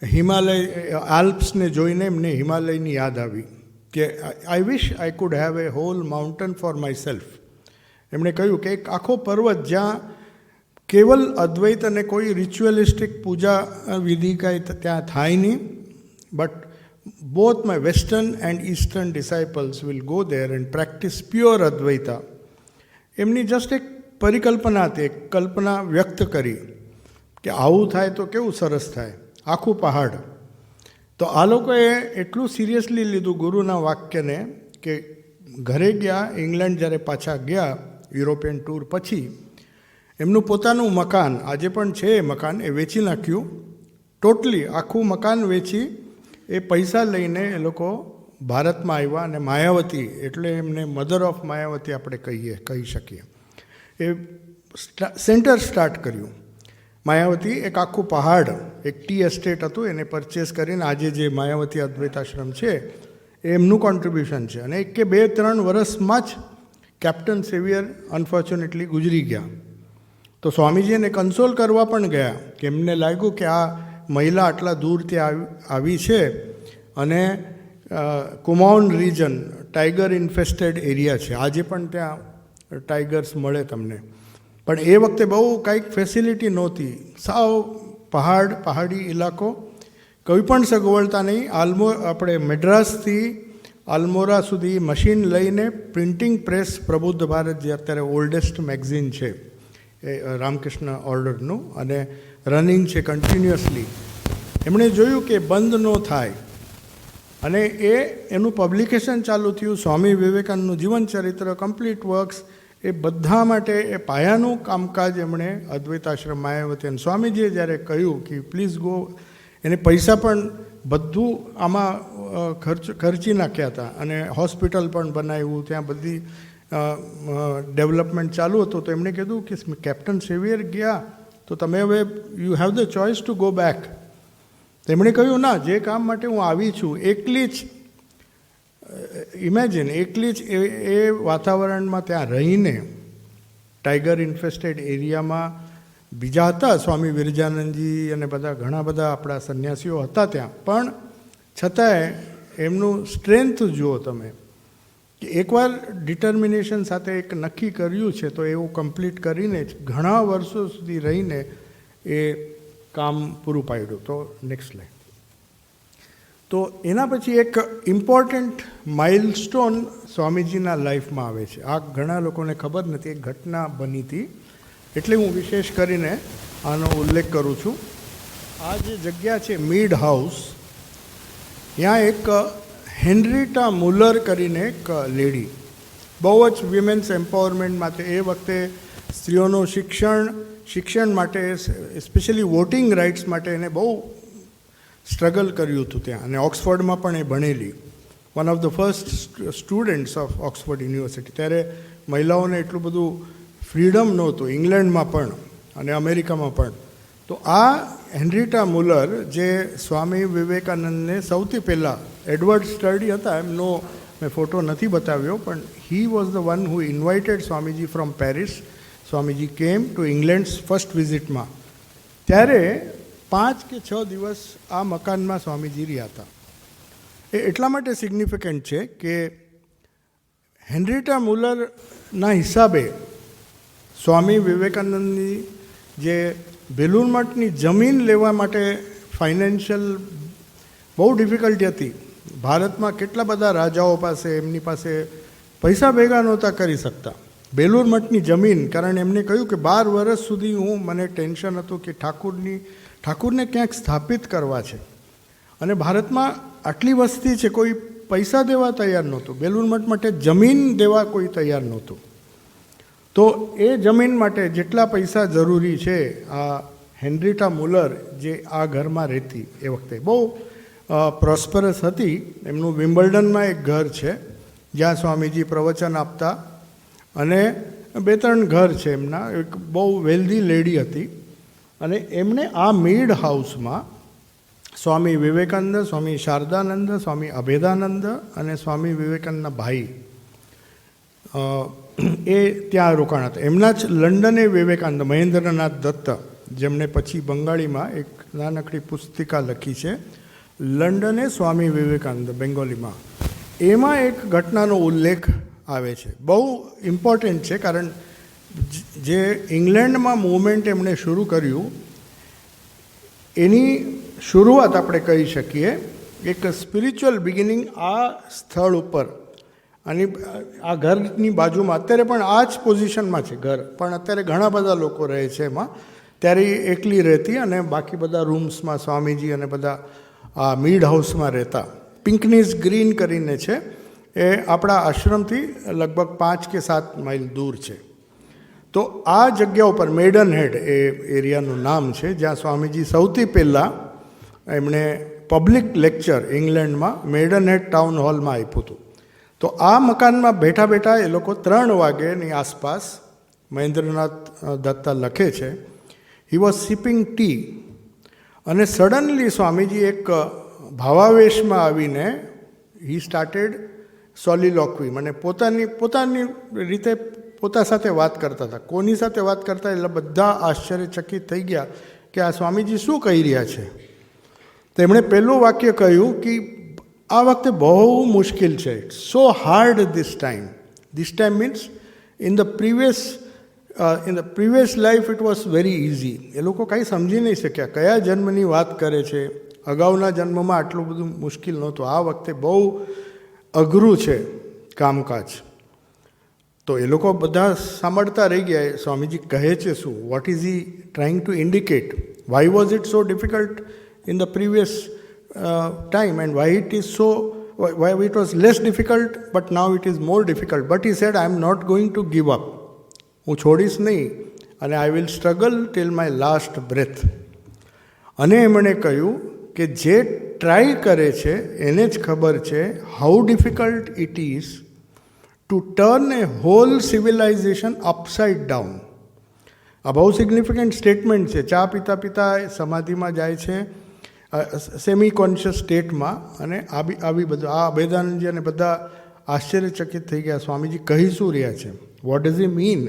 હિમાલય આલ્પ્સને જોઈને એમને હિમાલયની યાદ આવી કે I wish I could have a whole mountain for myself. એમણે કહ્યું કે એક આખો પર્વત જ્યાં કેવલ અદ્વૈત અને કોઈ રિચ્યુઅલિસ્ટિક પૂજા વિધિ કાંઈ ત્યાં થાય નહીં, but both my western and eastern disciples will go there and practice pure advaita. એમની જસ્ટ એક પરિકલ્પના હતી, એક કલ્પના વ્યક્ત કરી કે આવું થાય તો કેવું સરસ થાય, આખું પહાડ. તો આ લોકોએ એટલું સિરિયસલી લીધું ગુરુના વાક્યને કે ઘરે ગયા, ઇંગ્લેન્ડ જ્યારે પાછા ગયા યુરોપિયન ટૂર પછી, એમનું પોતાનું મકાન આજે પણ છે એ મકાન એ વેચી નાખ્યું, ટોટલી આખું મકાન વેચી એ પૈસા લઈને એ લોકો ભારતમાં આવ્યા અને માયાવતી, એટલે એમને મધર ઓફ માયાવતી આપણે કહી શકીએ, એ સેન્ટર સ્ટાર્ટ કર્યું. માયાવતી એક આખું પહાડ, એક ટી એસ્ટેટ હતું, એને પરચેસ કરીને આજે જે માયાવતી અદ્વૈતાશ્રમ છે એ એમનું કોન્ટ્રીબ્યુશન છે. અને એક કે 2-3 વર્ષમાં જ કેપ્ટન સેવિયર અનફોર્ચ્યુનેટલી ગુજરી ગયા. તો સ્વામીજી એને કન્સોલ કરવા પણ ગયા કે એમને લાગ્યું કે આ મહિલા આટલા દૂરથી આવી છે અને કુમાઉન રિજન ટાઈગર ઇન્ફેસ્ટેડ એરિયા છે, આજે પણ ત્યાં ટાઈગર્સ મળે તમને, પણ એ વખતે બહુ કાંઈક ફેસિલિટી નહોતી, સાવ પહાડી ઇલાકો, કોઈ પણ સગવડતા નહીં. આપણે મેડ્રાસથી આલ્મોરા સુધી મશીન લઈને પ્રિન્ટિંગ પ્રેસ પ્રબુદ્ધ ભારત જે અત્યારે ઓલ્ડેસ્ટ મેગઝીન છે એ રામકૃષ્ણ ઓર્ડરનું અને રનિંગ છે કન્ટિન્યુઅસલી. એમણે જોયું કે બંધ ન થાય અને એનું પબ્લિકેશન ચાલુ થયું. સ્વામી વિવેકાનંદનું જીવનચરિત્ર, કમ્પ્લીટ વર્ક્સ, એ બધા માટે એ પાયાનું કામકાજ એમણે અદ્વૈતાશ્રમ માયાવતી. અને સ્વામીજીએ જ્યારે કહ્યું કે પ્લીઝ ગો, એને પૈસા પણ બધું આમાં ખર્ચી નાખ્યા હતા અને હોસ્પિટલ પણ બનાવ્યું, ત્યાં બધી ડેવલપમેન્ટ ચાલુ હતું. તો એમણે કીધું કે કેપ્ટન સેવિયર ગયા તો તમે હવે you have the choice to go back. તેમણે કહ્યું ના, જે કામ માટે હું આવી છું, એકલી જ ઇમેજિન, એકલી જ એ વાતાવરણમાં ત્યાં રહીને, ટાઈગર ઇન્ફેસ્ટેડ એરિયામાં બીજા હતા સ્વામી વિરજાનંદજી અને બધા ઘણા બધા આપણા સંન્યાસીઓ હતા ત્યાં, પણ છતાંય એમનું સ્ટ્રેન્થ જુઓ તમે કે એકવાર ડિટર્મિનેશન સાથે એક નક્કી કર્યું છે તો એવું કમ્પ્લીટ કરીને જ ઘણા વર્ષો સુધી રહીને એ કામ પૂરું પાડ્યું. તો નેક્સ્ટ લાઈન. તો એના પછી એક ઇમ્પોર્ટન્ટ માઇલસ્ટોન સ્વામીજીના લાઈફમાં આવે છે. આ ઘણા લોકોને ખબર નથી, એક ઘટના બની હતી એટલે હું વિશેષ કરીને આનો ઉલ્લેખ કરું છું. આ જે જગ્યા છે મીડ હાઉસ, ત્યાં એક હેનરીટા મુલર કરીને એક લેડી, બહુ જ વિમેન્સ એમ્પાવરમેન્ટ માટે, એ વખતે સ્ત્રીઓનું શિક્ષણ માટે, સ્પેશિયલી વોટિંગ રાઇટ્સ માટે એને બહુ સ્ટ્રગલ કર્યું હતું ત્યાં. અને ઓક્સફર્ડમાં પણ એ ભણેલી, one of the first students of Oxford university. ત્યારે મહિલાઓને એટલું બધું ફ્રીડમ નહોતું, ઇંગ્લેન્ડમાં પણ અને અમેરિકામાં પણ. તો આ હેનરીટા મુલર, જે સ્વામી વિવેકાનંદને સૌથી પહેલાં, એડવર્ડ સ્ટડી હતા એમનો, મેં ફોટો નથી બતાવ્યો, પણ he was the one who invited Swamiji from Paris. Swamiji came to ઇંગ્લેન્ડ્સ first વિઝિટમાં. ત્યારે 5 કે 6 દિવસ આ મકાનમાં સ્વામીજી રહ્યા હતા. એ એટલા માટે સિગ્નિફિકન્ટ છે કે હેનરીટા મુલરના હિસાબે સ્વામી વિવેકાનંદની જે બેલુર મઠની જમીન લેવા માટે ફાઇનાન્શિયલ બહુ ડિફિકલ્ટી હતી. ભારતમાં કેટલા બધા રાજાઓ પાસે, એમની પાસે પૈસા ભેગા નહોતા કરી શકતા. બેલુર મઠની જમીન, કારણ એમને કહ્યું કે 12 વર્ષ સુધી મને ટેન્શન હતું કે ઠાકુરને ક્યાંક સ્થાપિત કરવા છે અને ભારતમાં આટલી વસ્તી છે, કોઈ પૈસા દેવા તૈયાર નહોતું, બેલુર મઠ માટે જમીન દેવા કોઈ તૈયાર નહોતું. તો એ જમીન માટે જેટલા પૈસા જરૂરી છે, આ હેનરીટા મુલર જે આ ઘરમાં રહેતી, એ વખતે બહુ પ્રોસ્પરસ હતી. એમનું વિમ્બલ્ડનમાં એક ઘર છે જ્યાં સ્વામીજી પ્રવચન આપતા, અને 2-3 ઘર છે એમના. એક બહુ વેલ્ધી લેડી હતી અને એમણે આ મીડ હાઉસમાં સ્વામી વિવેકાનંદ, સ્વામી શારદાનંદ, સ્વામી અભેદાનંદ અને સ્વામી વિવેકાનંદના ભાઈ એ ત્યાં રોકાણ હતા. એમના જ લંડને વિવેકાનંદ, મહેન્દ્રનાથ દત્ત, જેમણે પછી બંગાળીમાં એક નાનકડી પુસ્તિકા લખી છે, લંડને સ્વામી વિવેકાનંદ, બેંગોલીમાં. એમાં એક ઘટનાનો ઉલ્લેખ આવે છે, બહુ ઇમ્પોર્ટન્ટ છે, કારણ જે ઇંગ્લેન્ડમાં મૂવમેન્ટ એમણે શરૂ કર્યું એની શરૂઆત આપણે કહી શકીએ એક સ્પિરિચ્યુઅલ બિગિનિંગ આ સ્થળ ઉપર, અને આ ઘરની બાજુમાં અત્યારે પણ આ જ પોઝિશનમાં છે ઘર, પણ અત્યારે ઘણા બધા લોકો રહે છે એમાં. ત્યારે એ એકલી રહેતી અને બાકી બધા રૂમ્સમાં સ્વામીજી અને બધા આ મીડ હાઉસમાં રહેતા. પિંકનીઝ ગ્રીન કરીને છે, એ આપણા આશ્રમથી લગભગ 5 કે 7 માઇલ દૂર છે. તો આ જગ્યા ઉપર મેડન હેડ એ એરિયાનું નામ છે, જ્યાં સ્વામીજી સૌથી પહેલાં એમણે પબ્લિક લેક્ચર ઇંગ્લેન્ડમાં મેડન હેડ ટાઉન હોલમાં આપ્યું હતું. તો આ મકાનમાં બેઠા બેઠા એ લોકો 3 વાગ્યાની આસપાસ, મહેન્દ્રનાથ દત્તા લખે છે, હી વોઝ સિપિંગ ટી, અને સડનલી સ્વામીજી એક ભાવાવેશમાં આવીને હી સ્ટાર્ટેડ સોલિલોક્વી, મને પોતાની રીતે પોતા સાથે વાત કરતા હતા. કોની સાથે વાત કરતા એટલે બધા આશ્ચર્યચકિત થઈ ગયા કે આ સ્વામીજી શું કહી રહ્યા છે. તો એમણે પહેલું વાક્ય કહ્યું કે આ વખતે બહુ મુશ્કેલ છે, so hard this time means in the previous life it was very easy. એ લોકો કાંઈ સમજી નહીં શક્યા કયા જન્મની વાત કરે છે, અગાઉના જન્મમાં આટલું બધું મુશ્કેલ નહોતું, આ વખતે બહુ અઘરું છે કામકાજ. તો એ લોકો બધા સાંભળતા રહી ગયા. સ્વામીજી કહે છે શું, what is he trying to indicate, why was it so difficult in the previous time and why it was less difficult but now it is more difficult, but he said I am not going to give up, હું છોડીશ નહીં, અને I will struggle till my last breath. અને એમણે કહ્યું કે જે try કરે છે એને જ ખબર છે how difficult it is to turn a whole civilization upside down. આ બહુ સિગ્નિફિકન્ટ સ્ટેટમેન્ટ છે. ચા પીતા પીતા સમાધિમાં જાય છે, સેમી કોન્શિયસ સ્ટેટમાં, અને આવી બધું આ અભેદાનંદજી અને બધા આશ્ચર્યચકિત થઈ ગયા, સ્વામીજી કહી શું રહ્યા છે, વોટ ડઝ ઈ મીન.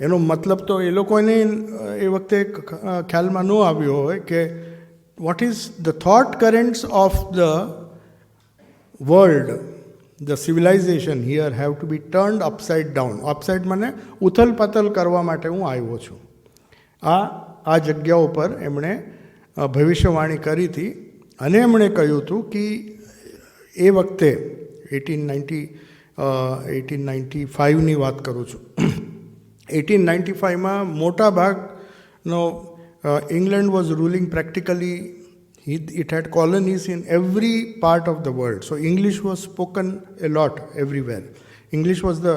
એનો મતલબ તો એ લોકોને એ વખતે ખ્યાલમાં ન આવ્યો હોય કે what is the thought currents of the world, the civilisation here have to be turned upside down. Upside મને ઉથલ પાથલ કરવા માટે હું આવ્યો છું. આ જગ્યા ઉપર એમણે ભવિષ્યવાણી કરી હતી, અને એમણે કહ્યું હતું કે એ વખતે 1895ની વાત કરું છું. 1895માં મોટા ભાગનો England was ruling practically, it had colonies in every part of the world, so English was spoken a lot everywhere. English was the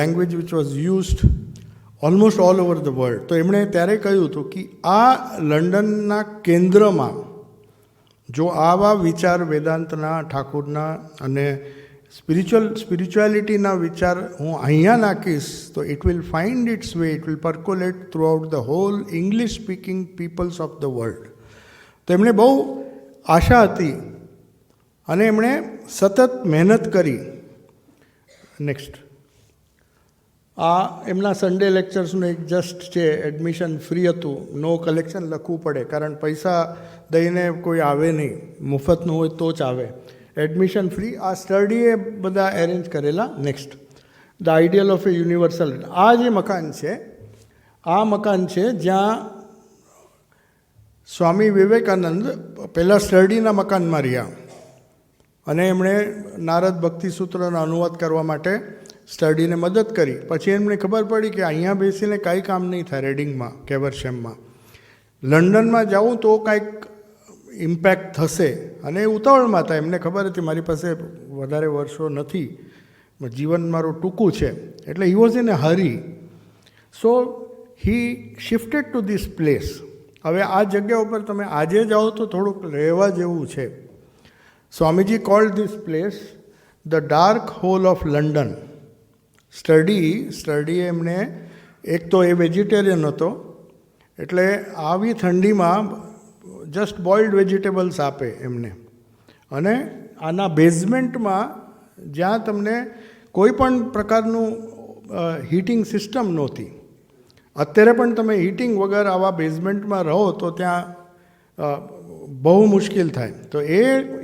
language which was used almost all over the world. તો એમણે ત્યારે કહ્યું હતું કે આ લંડનના કેન્દ્રમાં જો આવા વિચાર વેદાંતના, ઠાકુરના અને સ્પિરિચ્યુઆલિટીના વિચાર હું અહીંયા નાખીશ તો it will find its way, it will percolate throughout the whole English speaking peoples of the world. તો એમણે બહુ આશા હતી અને એમણે સતત મહેનત કરી. નેક્સ્ટ, આ એમના સન્ડે લેક્ચર્સનું એક જસ્ટ છે, એડમિશન ફ્રી હતું, નો કલેક્શન લખવું પડે, કારણ પૈસા દઈને કોઈ આવે નહીં, મુફતનું હોય તો જ આવે, એડમિશન ફ્રી. આ સ્ટડીએ બધા એરેન્જ કરેલા. Next, the ideal of A universal. આ જે મકાન છે, આ મકાન છે જ્યાં સ્વામી વિવેકાનંદ પહેલાં સ્ટડીના મકાનમાં રહ્યા, અને એમણે નારદ ભક્તિ સૂત્રનો અનુવાદ કરવા માટે સ્ટડીને મદદ કરી. પછી એમને ખબર પડી કે અહીંયા બેસીને કાંઈ કામ નહીં થાય રેડિંગમાં, કેવરશેમમાં. લંડનમાં જાઉં તો કાંઈક ઇમ્પેક્ટ થશે, અને એ ઉતાવળમાં હતા. એમને ખબર હતી મારી પાસે વધારે વર્ષો નથી, જીવન મારું ટૂંકું છે, એટલે he was in A Hari. So he shifted two this place. હવે આ જગ્યા ઉપર તમે આજે જાઓ તો થોડુંક રહેવા જેવું છે. Swamiji called this place the dark hole of London. Study એમને, એક તો એ વેજીટેરિયન હતો, એટલે આવી ઠંડીમાં જસ્ટ બોઇલ્ડ વેજીટેબલ્સ આપે એમને, અને આના બેઝમેન્ટમાં જ્યાં તમને કોઈ પણ પ્રકારનું હીટિંગ સિસ્ટમ નહોતી, અત્યારે પણ તમે હીટિંગ વગર આવા બેઝમેન્ટમાં રહો તો ત્યાં બહુ મુશ્કેલ થાય. તો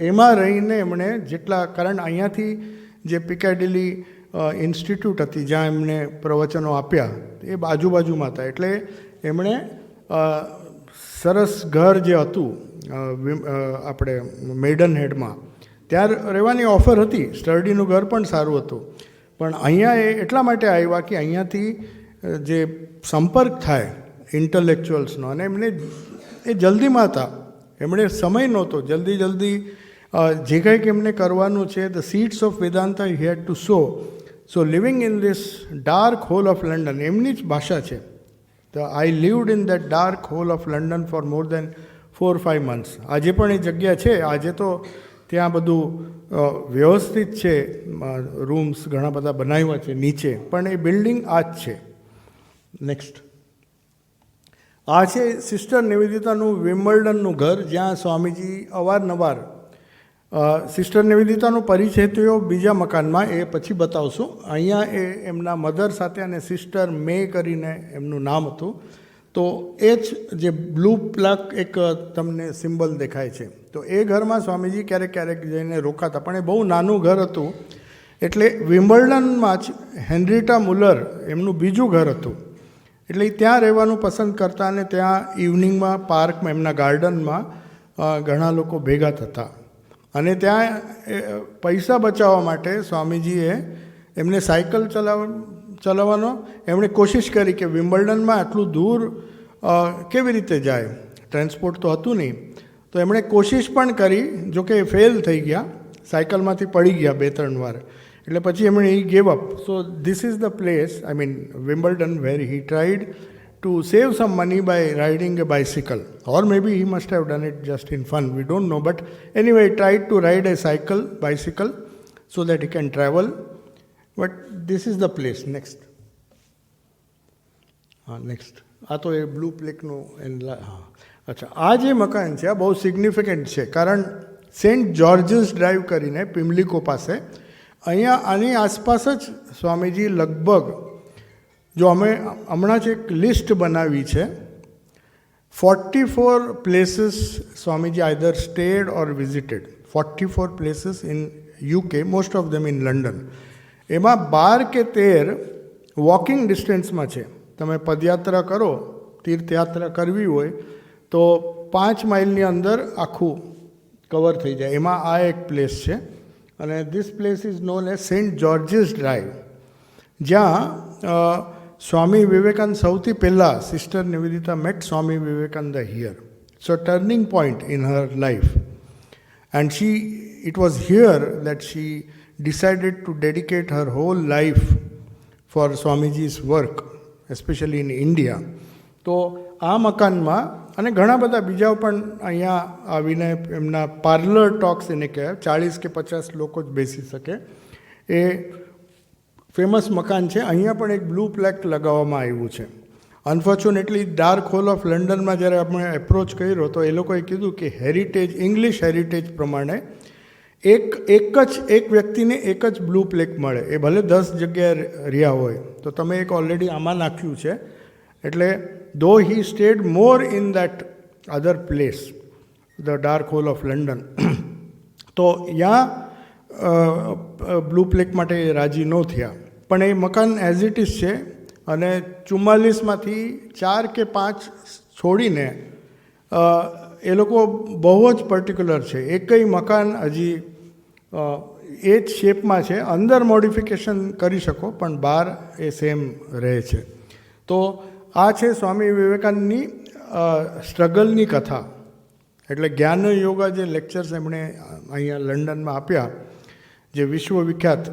એમાં રહીને એમણે જેટલા, કારણ અહીંયાથી જે પિકાડિલી ઇન્સ્ટિટ્યૂટ હતી જ્યાં એમણે પ્રવચનો આપ્યા એ બાજુબાજુમાં હતા, એટલે એમણે સરસ ઘર જે હતું આપણે મેડન હેડમાં ત્યાં રહેવાની ઓફર હતી, સ્ટડીનું ઘર પણ સારું હતું. પણ અહીંયા એ એટલા માટે આવ્યા કે અહીંયાથી જે સંપર્ક થાય ઇન્ટલેક્ચ્યુઅલ્સનો, અને એમને એ જલ્દીમાં હતા, એમણે સમય નહોતો, જલ્દી જે કંઈક એમને કરવાનું છે, the seeds of Vedanta he had to sow. So living in this dark hole of London, એમની જ ભાષા છે. તો I lived in that dark hole of London for more than 4-5 months. આજે પણ એ જગ્યા છે, આજે તો ત્યાં બધું વ્યવસ્થિત છે, રૂમ્સ ઘણા બધા બનાવ્યા છે નીચે, પણ એ બિલ્ડિંગ આ જ છે. નેક્સ્ટ, આ છે સિસ્ટર નિવેદિતાનું વિમ્બલ્ડનનું ઘર, જ્યાં સ્વામીજી અવારનવાર, સિસ્ટર નિવેદિતાનો પરિચય થયો બીજા મકાનમાં, એ પછી બતાવશું. અહીંયા એ એમના મધર સાથે, અને સિસ્ટર મે કરીને એમનું નામ હતું. તો એ જ જે બ્લુ પ્લગ એક તમને સિમ્બલ દેખાય છે, તો એ ઘરમાં સ્વામીજી ક્યારેક ક્યારેક જઈને રોકાતા, પણ એ બહુ નાનું ઘર હતું. એટલે વિમ્બલ્ડનમાં જ હેનરીટા મુલર એમનું બીજું ઘર હતું, એટલે ત્યાં રહેવાનું પસંદ કરતા, અને ત્યાં ઇવનિંગમાં પાર્કમાં, એમના ગાર્ડનમાં ઘણા લોકો ભેગા થતા. અને ત્યાં પૈસા બચાવવા માટે સ્વામીજીએ એમને સાયકલ ચલાવવાનો એમણે કોશિશ કરી કે વિમ્બલ્ડનમાં આટલું દૂર કેવી રીતે જાય, ટ્રાન્સપોર્ટ તો હતું નહીં. તો એમણે કોશિશ પણ કરી, જોકે ફેલ થઈ ગયા, સાયકલમાંથી પડી ગયા 2-3 વાર, એટલે પછી એમણે gave up. So this is the place, I mean Wimbledon, where he tried to save some money by riding a bicycle, or maybe he must have done it just in fun, we don't know, but anyway he tried to ride a bicycle so that he can travel. But this is the place. Next. Next, આ તો એ blue પ્લેકનું અચ્છા, આ જે મકાન છે આ બહુ significant છે, કારણ સેન્ટ જોર્જીસ ડ્રાઈવ કરીને પિમ્લિકો પાસે, અહીંયા આની આસપાસ જ સ્વામીજી લગભગ, જો અમે હમણાં જ એક લિસ્ટ બનાવી છે, 44 places Swamiji either stayed or visited, 44 places in UK, most of them in London. એમાં 12 કે 13 વોકિંગ ડિસ્ટન્સમાં છે. તમે પદયાત્રા કરો, તીર્થયાત્રા કરવી હોય તો 5 માઇલની અંદર આખું કવર થઈ જાય. એમાં આ એક પ્લેસ છે, અને this place is known as saint George's Drive, જ્યાં સ્વામી વિવેકાનંદ સૌથી પહેલાં, sister Nivedita met Swami Vivekananda here. So turning point in her life, and it was here that she decided to dedicate her whole life for Swamiji's work, especially in India. તો આ મકાનમાં, અને ઘણા બધા બીજા પણ અહીંયા આવીને એમના પાર્લર ટોક્સ એને કહેવાય, 40 કે 50 લોકો જ બેસી શકે, એ ફેમસ મકાન છે. અહીંયા પણ એક બ્લુ પ્લેક લગાવવામાં આવ્યું છે. અનફોર્ચ્યુનેટલી ડાર્ક હોલ ઓફ લંડનમાં જ્યારે આપણે એપ્રોચ કર્યો તો એ લોકોએ કીધું કે હેરિટેજ, ઇંગ્લિશ હેરિટેજ પ્રમાણે એક વ્યક્તિને એક જ બ્લુ પ્લેક મળે, એ ભલે 10 જગ્યાએ રહ્યા હોય. તો તમે એક ઓલરેડી આમાં નાખ્યું છે, એટલે though he stayed more in that other place, the dark hole of London, તો ત્યાં બ્લુ પ્લેક માટે રાજી ન થયા. પણ એ મકાન એઝ ઇટ ઇઝ છે, અને 44માંથી 4 કે 5 છોડીને એ લોકો બહુ જ પર્ટિક્યુલર છે. એકય મકાન હજી એ જ શેપમાં છે, અંદર મોડિફિકેશન કરી શકો, પણ બહાર એ સેમ રહે છે. તો આ છે સ્વામી વિવેકાનંદની સ્ટ્રગલની કથા. એટલે જ્ઞાન યોગા જે લેક્ચર્સ એમણે અહીંયા લંડનમાં આપ્યા, જે વિશ્વવિખ્યાત,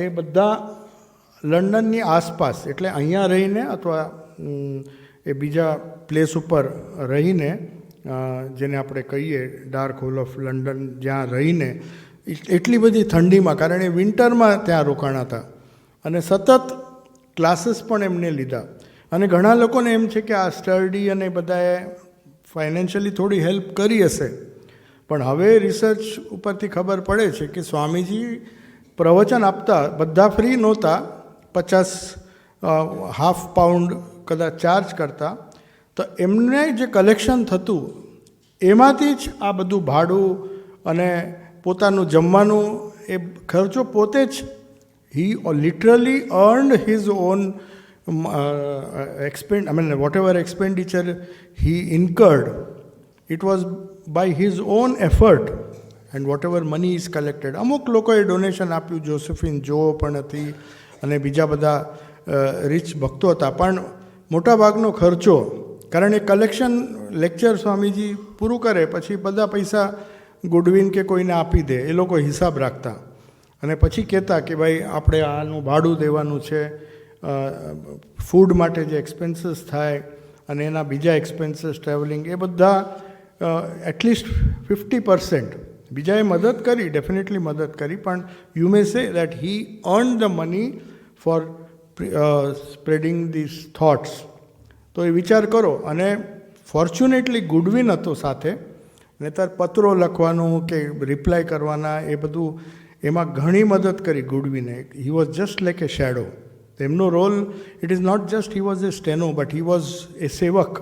એ બધા લંડનની આસપાસ, એટલે અહીંયા રહીને અથવા એ બીજા પ્લેસ ઉપર રહીને, જેને આપણે કહીએ ડાર્ક હોલ ઓફ લંડન, જ્યાં રહીને એટલી બધી ઠંડીમાં, કારણ એ વિન્ટરમાં ત્યાં રોકાણા હતા, અને સતત ક્લાસીસ પણ એમને લીધા. અને ઘણા લોકોને એમ છે કે આ સ્ટડી અને બધાએ ફાઇનાન્શિયલી થોડી હેલ્પ કરી હશે, પણ હવે રિસર્ચ ઉપરથી ખબર પડે છે કે સ્વામીજી પ્રવચન આપતા બધા ફ્રી નહોતા, 50 ½ પાઉન્ડ કદાચ ચાર્જ કરતા, તો એમને જે કલેક્શન થતું એમાંથી જ આ બધું ભાડું અને પોતાનું જમવાનું એ ખર્ચો પોતે જ he literally earned his own whatever expenditure he incurred, it was by his own effort and whatever money is collected. અમુક લોકોએ ડોનેશન આપ્યું, જોસેફિન જો પણ હતી અને બીજા બધા રીચ ભક્તો હતા, પણ મોટાભાગનો ખર્ચો, કારણ એ કલેક્શન લેક્ચર સ્વામીજી પૂરું કરે પછી બધા પૈસા ગુડવિન કે કોઈને આપી દે, એ લોકો હિસાબ રાખતા અને પછી કહેતા કે ભાઈ આપણે આનું ભાડું દેવાનું છે, ફૂડ માટે જે એક્સપેન્સીસ થાય અને એના બીજા એક્સપેન્સીસ ટ્રાવેલિંગ, એ બધા એટલીસ્ટ 50%. બીજાએ મદદ કરી, ડેફિનેટલી મદદ કરી, પણ you may say that he earn the money for spreading this thoughts. તો એ વિચાર કરો. અને ફોર્ચ્યુનેટલી ગુડવિન હતો સાથે, નહીંતર પત્રો લખવાનું કે રિપ્લાય કરવાના એ બધું એમાં ઘણી મદદ કરી ગુડવિને. He was just like a shadow. તેમનો role, it is not just he was a steno, but he was a sevak.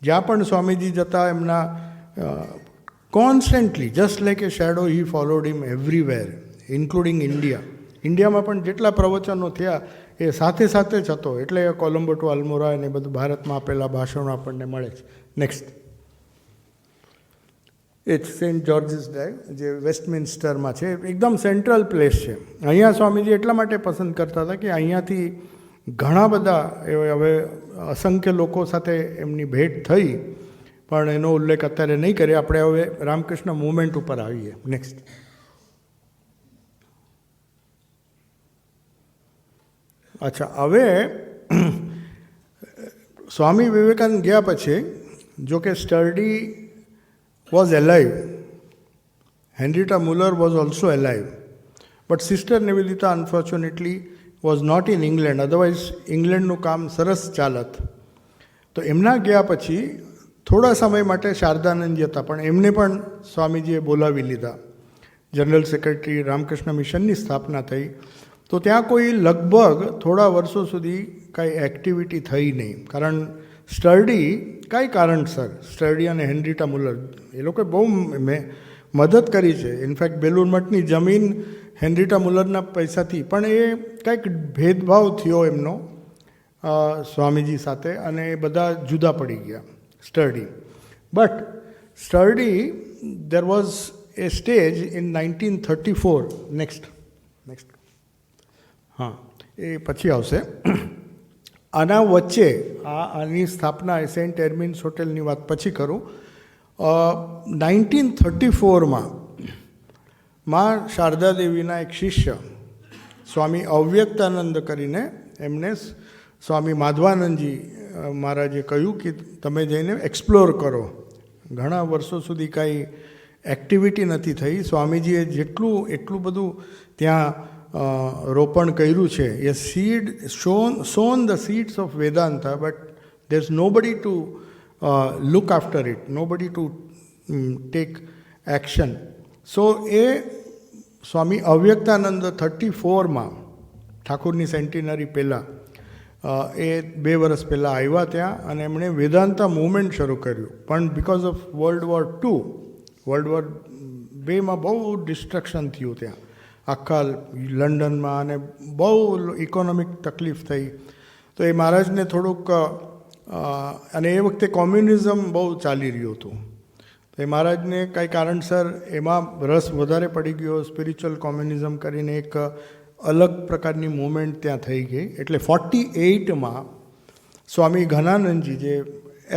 જ્યાં પણ સ્વામીજી જતા એમના constantly just like a shadow he followed him everywhere, including India. ઇન્ડિયામાં પણ જેટલા પ્રવચનો થયા એ સાથે સાથે જ હતો, એટલે કોલંબો ટુ અલ્મોરા અને બધું ભારતમાં આપેલા ભાષણો આપણને મળે છે. નેક્સ્ટ, એ સેન્ટ જોર્જીસ ડાઈવ જે વેસ્ટમિન્સ્ટરમાં છે, એકદમ સેન્ટ્રલ પ્લેસ છે. અહીંયા સ્વામીજી એટલા માટે પસંદ કરતા હતા કે અહીંયાથી ઘણા બધા હવે અસંખ્ય લોકો સાથે એમની ભેટ થઈ, પણ એનો ઉલ્લેખ અત્યારે નહીં કરીએ. આપણે હવે રામકૃષ્ણ મુવમેન્ટ ઉપર આવીએ. નેક્સ્ટ, અચ્છા, હવે સ્વામી વિવેકાનંદ ગયા પછી જો કે સ્ટર્ડી was alive. Henrietta Muller was also alive. But Sister Nivedita unfortunately was not in England. Otherwise, ઇંગ્લેન્ડનું કામ સરસ ચાલત. તો એમના ગયા પછી થોડા સમય માટે શારદાનંદજી હતા, પણ એમને પણ સ્વામીજીએ બોલાવી લીધા. જનરલ સેક્રેટરી રામકૃષ્ણ મિશનની સ્થાપના થઈ, તો ત્યાં કોઈ લગભગ થોડા વર્ષો સુધી કાંઈ એક્ટિવિટી થઈ નહીં. કારણ સ્ટર્ડી કાંઈ કારણસર, સ્ટર્ડી અને હેનરીટા મુલર એ લોકોએ બહુ મદદ કરી છે. ઇનફેક્ટ બેલુર મઠની જમીન હેનરીટા મુલરના પૈસાથી, પણ એ કાંઈક ભેદભાવ થયો એમનો સ્વામીજી સાથે અને એ બધા જુદા પડી ગયા Sturdy. But Sturdy, there was a stage in 1934. Next, હા, એ પછી આવશે. આના વચ્ચે આની સ્થાપના સેન્ટ એર્મિન્સ હોટેલની વાત પછી કરું. 1934માં માં શારદા દેવીના એક શિષ્ય સ્વામી અવ્યક્તાનંદ કરીને, એમને સ્વામી માધવાનંદજી મહારાજે કહ્યું કે તમે જઈને એક્સપ્લોર કરો. ઘણા વર્ષો સુધી કાંઈ એક્ટિવિટી નથી થઈ. સ્વામીજીએ એટલું બધું ત્યાં રોપણ કર્યું છે. એ seed sown the seeds of Vedanta, but there's nobody to look after it, nobody to take action. So એ સ્વામી અવ્યક્તાનંદ 34માં ઠાકુરની સેન્ટિનરી પહેલાં, એ 2 વર્ષ પહેલાં આવ્યા ત્યાં અને એમણે વેદાંતા મૂવમેન્ટ શરૂ કર્યું. પણ બિકોઝ ઓફ વર્લ્ડ વોર IIમાં બહુ ડિસ્ટ્રક્શન થયું ત્યાં આખા લંડનમાં, અને બહુ ઇકોનોમિક તકલીફ થઈ. તો એ મહારાજને થોડુંક, અને એ વખતે કોમ્યુનિઝમ બહુ ચાલી રહ્યું હતું, તો એ મહારાજને કાંઈ કારણસર એમાં રસ વધારે પડી ગયો. સ્પિરિચ્યુઅલ કોમ્યુનિઝમ કરીને એક અલગ પ્રકારની મૂવમેન્ટ ત્યાં થઈ ગઈ. એટલે 48માં સ્વામી ઘનાનંદજી, જે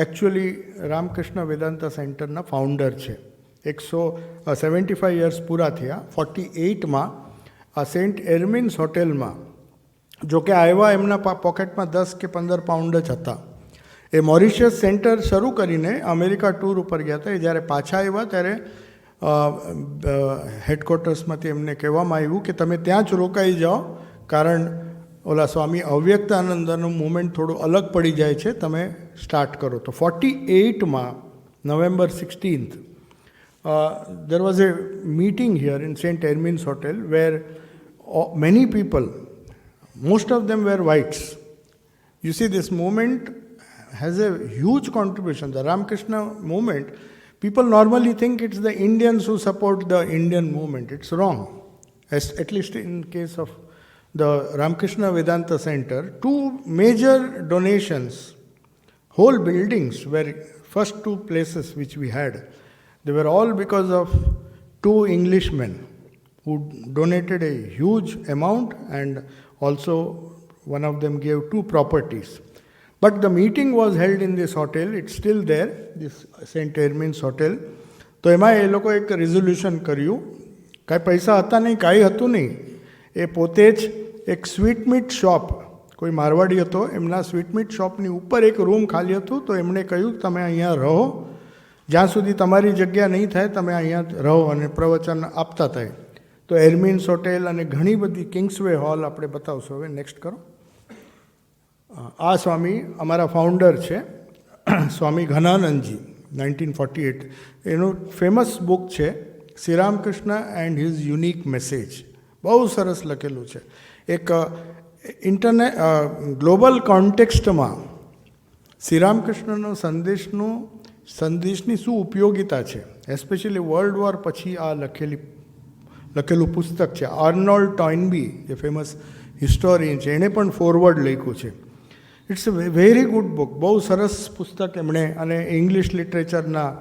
એકચ્યુઅલી રામકૃષ્ણ વેદાંતા સેન્ટરના ફાઉન્ડર છે, 175 યર્સ પૂરા થયા. 48માં આ સેન્ટ એર્મિન્સ હોટેલમાં, જો કે આવ્યા એમના પોકેટમાં 10 કે 15 પાઉન્ડ જ હતા. એ મોરિશિયસ સેન્ટર શરૂ કરીને અમેરિકા ટૂર ઉપર ગયા હતા. એ જ્યારે પાછા આવ્યા ત્યારે હેડક્વાર્ટર્સમાંથી એમને કહેવામાં આવ્યું કે તમે ત્યાં જ રોકાઈ જાઓ, કારણ ઓલા સ્વામી અવ્યક્તાનંદનું મુવમેન્ટ થોડું અલગ પડી જાય છે, તમે સ્ટાર્ટ કરો. તો 48માં November 16th, there was a meeting here in St. Hermins Hotel where many people, most of them were whites, You see, this movement has a huge contribution. The Ramakrishna movement, people normally think it's the Indians who support the Indian movement. It's wrong. At least in case of the Ramakrishna Vedanta Center, 2 major donations, whole buildings were first 2 places which we had. They were all because of 2 Englishmen who donated a huge amount, and also one of them gave 2 properties. But the meeting was held in this hotel. It's still there, this St. Hermines Hotel. તો એમાં એ લોકો એક resolution કર્યું. કાંઈ પૈસા હતા નહીં, કાંઈ હતું નહીં. એ પોતે જ એક સ્વીટમીટ શોપ, કોઈ મારવાડી હતો, એમના સ્વીટમીટ શોપની ઉપર એક રૂમ ખાલી હતું. તો એમણે કહ્યું તમે અહીંયા રહો, જ્યાં સુધી તમારી જગ્યા નહીં થાય તમે અહીંયા રહો અને પ્રવચન આપતા થાય. તો એર્મિન્સ હોટેલ અને ઘણી બધી કિંગ્સવે હોલ આપણે બતાવશો. હવે નેક્સ્ટ કરો. આ સ્વામી અમારા ફાઉન્ડર છે, સ્વામી ઘનાનંદજી, 1948. એનું ફેમસ બુક છે Shri Ramakrishna and his unique message. બહુ સરસ લખેલું છે. એક ગ્લોબલ કોન્ટેક્સ્ટમાં શ્રી રામકૃષ્ણનો સંદેશની શું ઉપયોગિતા છે, એસ્પેશિયલી વર્લ્ડ વોર પછી આ લખેલું પુસ્તક છે. આર્નોલ્ડ ટોઇનબી જે ફેમસ હિસ્ટોરિયન છે, એણે પણ ફોરવર્ડ લખ્યું છે. It's a very good book. બહુ સરસ પુસ્તક એમણે, અને ઇંગ્લિશ લિટરેચરના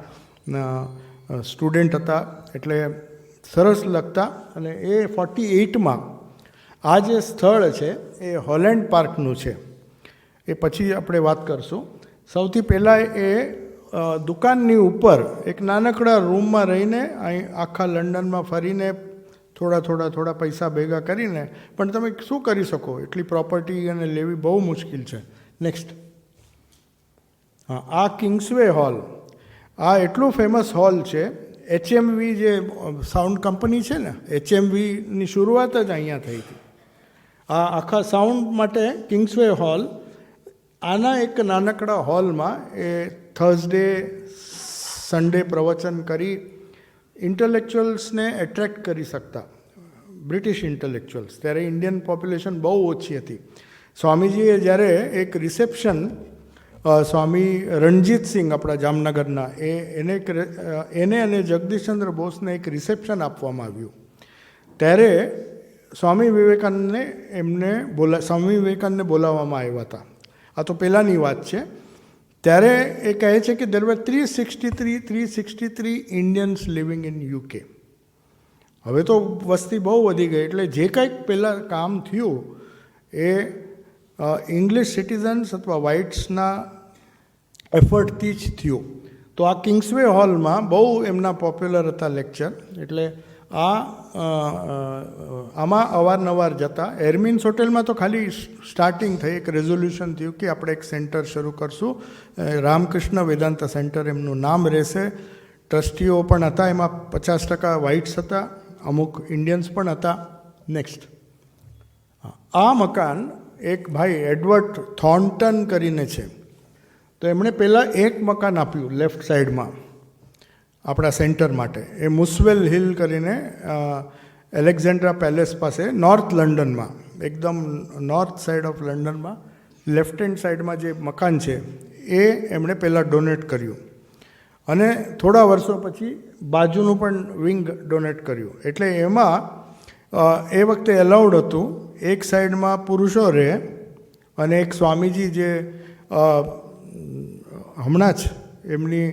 સ્ટુડન્ટ હતા એટલે સરસ લખતા. અને એ 48માં આ જે સ્થળ છે એ હોલેન્ડ પાર્કનું છે. એ પછી આપણે વાત કરશું. સૌથી પહેલાં એ દુકાનની ઉપર એક નાનકડા રૂમમાં રહીને અહીં આખા લંડનમાં ફરીને થોડા પૈસા ભેગા કરીને, પણ તમે શું કરી શકો, એટલી પ્રોપર્ટી અને લેવી બહુ મુશ્કેલ છે. નેક્સ્ટ. હા, આ કિંગ્સવે હોલ, આ એટલું ફેમસ હોલ છે. HMV જે સાઉન્ડ કંપની છે ને, HMVની શરૂઆત જ અહીંયા થઈ હતી. આ આખા સાઉન્ડ માટે કિંગ્સવે હોલ, આના એક નાનકડા હોલમાં એ થર્સડે સન્ડે પ્રવચન કરી ઇન્ટેલેક્ચ્યુઅલ્સને એટ્રેક્ટ કરી શકતા, બ્રિટિશ ઇન્ટેલેક્ચ્યુઅલ્સ. ત્યારે ઇન્ડિયન પોપ્યુલેશન બહુ ઓછી હતી. સ્વામીજીએ જ્યારે એક રિસેપ્શન, સ્વામી રણજીતસિંહ આપણા જામનગરના, એને અને જગદીશચંદ્ર બોઝને એક રિસેપ્શન આપવામાં આવ્યું. ત્યારે સ્વામી વિવેકાનંદને બોલાવવામાં આવ્યા હતા. આ તો પહેલાંની વાત છે. ત્યારે એ કહે છે કે દેર વર 363 ઇન્ડિયન્સ લિવિંગ ઇન UK. હવે તો વસ્તી બહુ વધી ગઈ, એટલે જે કંઈક પહેલાં કામ થયું એ ઇંગ્લિશ સિટીઝન્સ અથવા વ્હાઇટ્સના એફર્ટથી જ થયું. તો આ કિંગ્સવે હોલમાં બહુ એમના પોપ્યુલર હતા લેક્ચર, એટલે આમાં અવારનવાર જતા. એર્મિન્સ હોટેલમાં તો ખાલી સ્ટાર્ટિંગ થઈ, એક રેઝોલ્યુશન થયું કે આપણે એક સેન્ટર શરૂ કરશું, રામકૃષ્ણ વેદાંતા સેન્ટર એમનું નામ રહેશે. ટ્રસ્ટીઓ પણ હતા, એમાં 50% વ્હાઇટ્સ હતા, અમુક ઇન્ડિયન્સ પણ હતા. નેક્સ્ટ. આ મકાન એક ભાઈ એડવર્ડ થોર્ન્ટન કરીને છે. તો એમણે પહેલાં એક મકાન આપ્યું લેફ્ટ સાઈડમાં આપણા સેન્ટર માટે. એ મુસવેલ હિલ કરીને એલેક્ઝાન્ડ્રા પેલેસ પાસે નોર્થ લંડનમાં, એકદમ નોર્થ સાઈડ ઓફ લંડનમાં લેફ્ટ હેન્ડ સાઈડમાં જે મકાન છે એ એમણે પહેલાં ડોનેટ કર્યું. અને થોડા વર્ષો પછી બાજુનું પણ વિંગ ડોનેટ કર્યું. એટલે એમાં એ વખતે એલાઉડ હતું એક સાઈડમાં પુરુષો રહે અને એક સ્વામીજી જે હમણાં જ એમની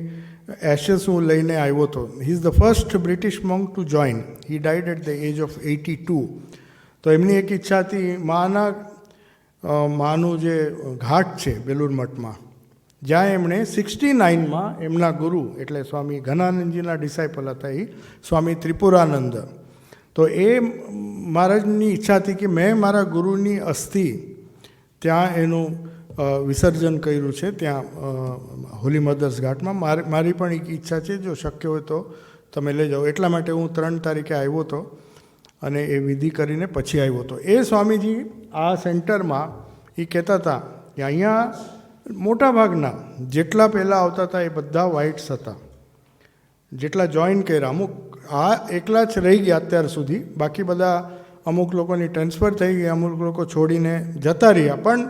એશેસ હું લઈને આવ્યો હતો. He is the first British monk to join. He died at the age of 82. તો એમની એક ઈચ્છા હતી, માનું જે ઘાટ છે બેલુર મઠમાં, જ્યાં એમણે 69માં એમના ગુરુ એટલે સ્વામી ઘનાનંદજીના ડિસાઇપલ હતા એ સ્વામી ત્રિપુરાનંદ. તો એ મહારાજની ઈચ્છા હતી કે મેં મારા ગુરુની અસ્થિ ત્યાં એનું વિસર્જન કર્યું છે, ત્યાં હોલી મધર્સ ઘાટમાં. મારી પણ એક ઈચ્છા છે, જો શક્ય હોય તો તમે લઈ જાઓ. એટલા માટે હું 3 તારીખે આવ્યો હતો અને એ વિધિ કરીને પછી આવ્યો હતો. એ સ્વામીજી આ સેન્ટરમાં એ કહેતા હતા કે અહીંયા મોટા ભાગના જેટલા પહેલાં આવતા હતા એ બધા વ્હાઇટ્સ હતા, જેટલા જોઈન કર્યા. અમુક આ એકલા જ રહી ગયા અત્યાર સુધી, બાકી બધા અમુક લોકોની ટ્રાન્સફર થઈ ગઈ, અમુક લોકો છોડીને જતા રહ્યા. પણ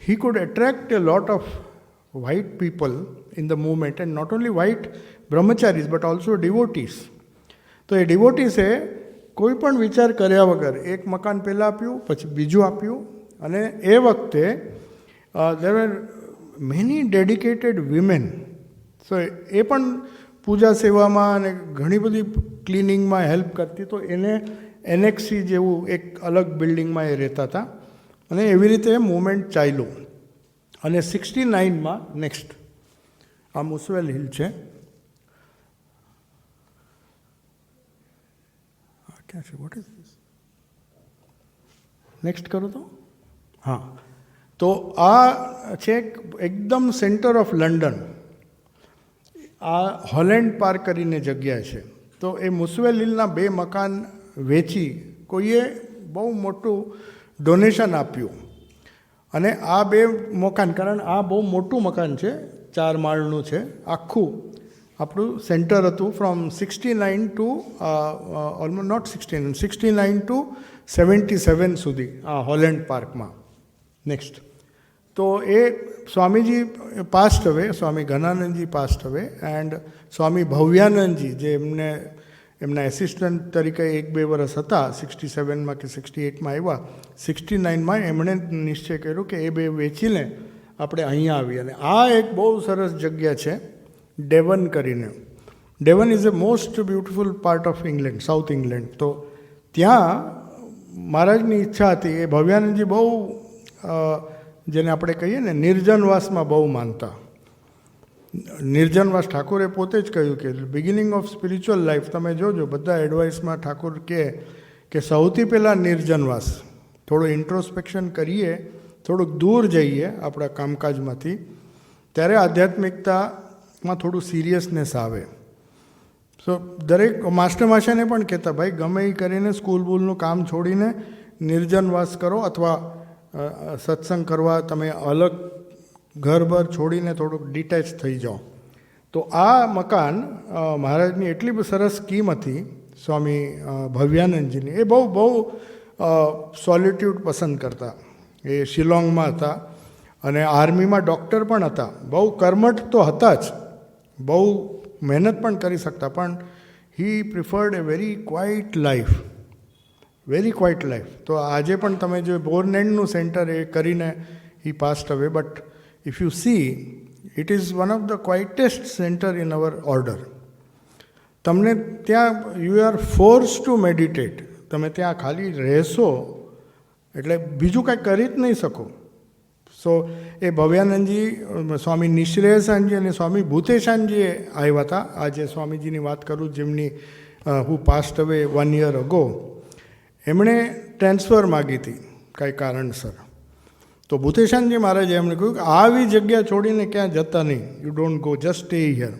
he could attract a lot of white people in the movement, and not only white brahmacharis but also devotees. તો એ ડિવોટીસે કોઈ પણ વિચાર કર્યા વગર એક મકાન પહેલાં આપ્યું, પછી બીજું આપ્યું, અને એ વખતે there were many dedicated women. સો એ પણ પૂજા સેવામાં અને ઘણી બધી ક્લિનિંગમાં હેલ્પ કરતી. તો એને એનેક્સી જેવું એક અલગ બિલ્ડિંગમાં એ રહેતા હતા, અને એવી રીતે મૂવમેન્ટ ચાલ્યું. અને 69માં નેક્સ્ટ આ મુસવેલ હિલ છે. ક્યાં છે? What is this? નેક્સ્ટ કરો તો. હા, તો આ છે એકદમ સેન્ટર ઓફ લંડન. આ હોલેન્ડ પાર્ક કરીને જગ્યા છે. તો એ મુસવેલ હિલના 2 મકાન વેચી કોઈએ બહુ મોટું ડોનેશન આપ્યું. અને આ 2 મકાન, કારણ આ બહુ મોટું મકાન છે, 4 માળનું છે, આખું આપણું સેન્ટર હતું from 69 to almost not 69 to 77 સુધી આ હોલેન્ડ પાર્કમાં. નેક્સ્ટ, તો એ સ્વામીજી પાસ્ટ હવે, સ્વામી ઘનાનંદજી પાસ્ટ હવે, એન્ડ સ્વામી ભવ્યાનંદજી જે એમના એસિસ્ટન્ટ તરીકે 1-2 વર્ષ હતા, 67માં કે 68માં આવ્યા, 69માં એમણે નિશ્ચય કર્યો કે એ 2 વેચીને આપણે અહીંયા આવીએ. અને આ એક બહુ સરસ જગ્યા છે ડેવન કરીને. Devon is a most beautiful part of England, south England. તો ત્યાં મહારાજની ઈચ્છા હતી. એ ભવ્યાનંદજી બહુ જેને આપણે કહીએ ને નિર્જનવાસમાં બહુ માનતા. નિર્જનવાસ ઠાકોરે પોતે જ કહ્યું કે બિગિનિંગ ઓફ સ્પિરિચ્યુઅલ લાઈફ તમે જોજો, બધા એડવાઇસમાં ઠાકોર કહે કે સૌથી પહેલાં નિર્જનવાસ, થોડું ઇન્ટ્રોસ્પેક્શન કરીએ, થોડુંક દૂર જઈએ આપણા કામકાજમાંથી, ત્યારે આધ્યાત્મિકતામાં થોડું સિરિયસનેસ આવે. સો દરેક માસ્ટરમાશાને પણ કહેતા, ભાઈ ગમે એ કરીને સ્કૂલ બૂલનું કામ છોડીને નિર્જનવાસ કરો, અથવા સત્સંગ કરવા તમે અલગ ઘર-બર છોડીને થોડુંક ડિટેચ થઈ જાઓ. તો આ મકાન મહારાજની એટલી સરસ સ્કીમ હતી સ્વામી ભવ્યાનંદજીની. એ બહુ સોલિટ્યુડ પસંદ કરતા. એ શિલોંગમાં હતા અને આર્મીમાં ડૉક્ટર પણ હતા. બહુ કર્મઠ તો હતા જ, બહુ મહેનત પણ કરી શકતા, પણ he preferred a very quiet life, very quiet life. તો આજે પણ તમે જો બોર્નેન્ડનું સેન્ટર એ કરીને he passed away, but if you see it is one of the quietest centre in our order. તમને ત્યાં you are force to meditate. તમે ત્યાં ખાલી રહેશો એટલે બીજું કાંઈ કરી જ નહીં શકો. સો એ ભવ્યાનંદજી, સ્વામી નિશ્રેયસાનજી અને સ્વામી ભૂતેશાનજીએ આવ્યા હતા. આજે સ્વામીજીની વાત કરું જેમની હુ પાસ્ટ અવે 1 year અગો. એમણે ટ્રાન્સફર માગી હતી કાંઈ કારણસર. તો ભૂતેશાનજી મહારાજે એમણે કહ્યું કે આવી જગ્યા છોડીને ક્યાં જતા નહીં, you don't go, just stay here.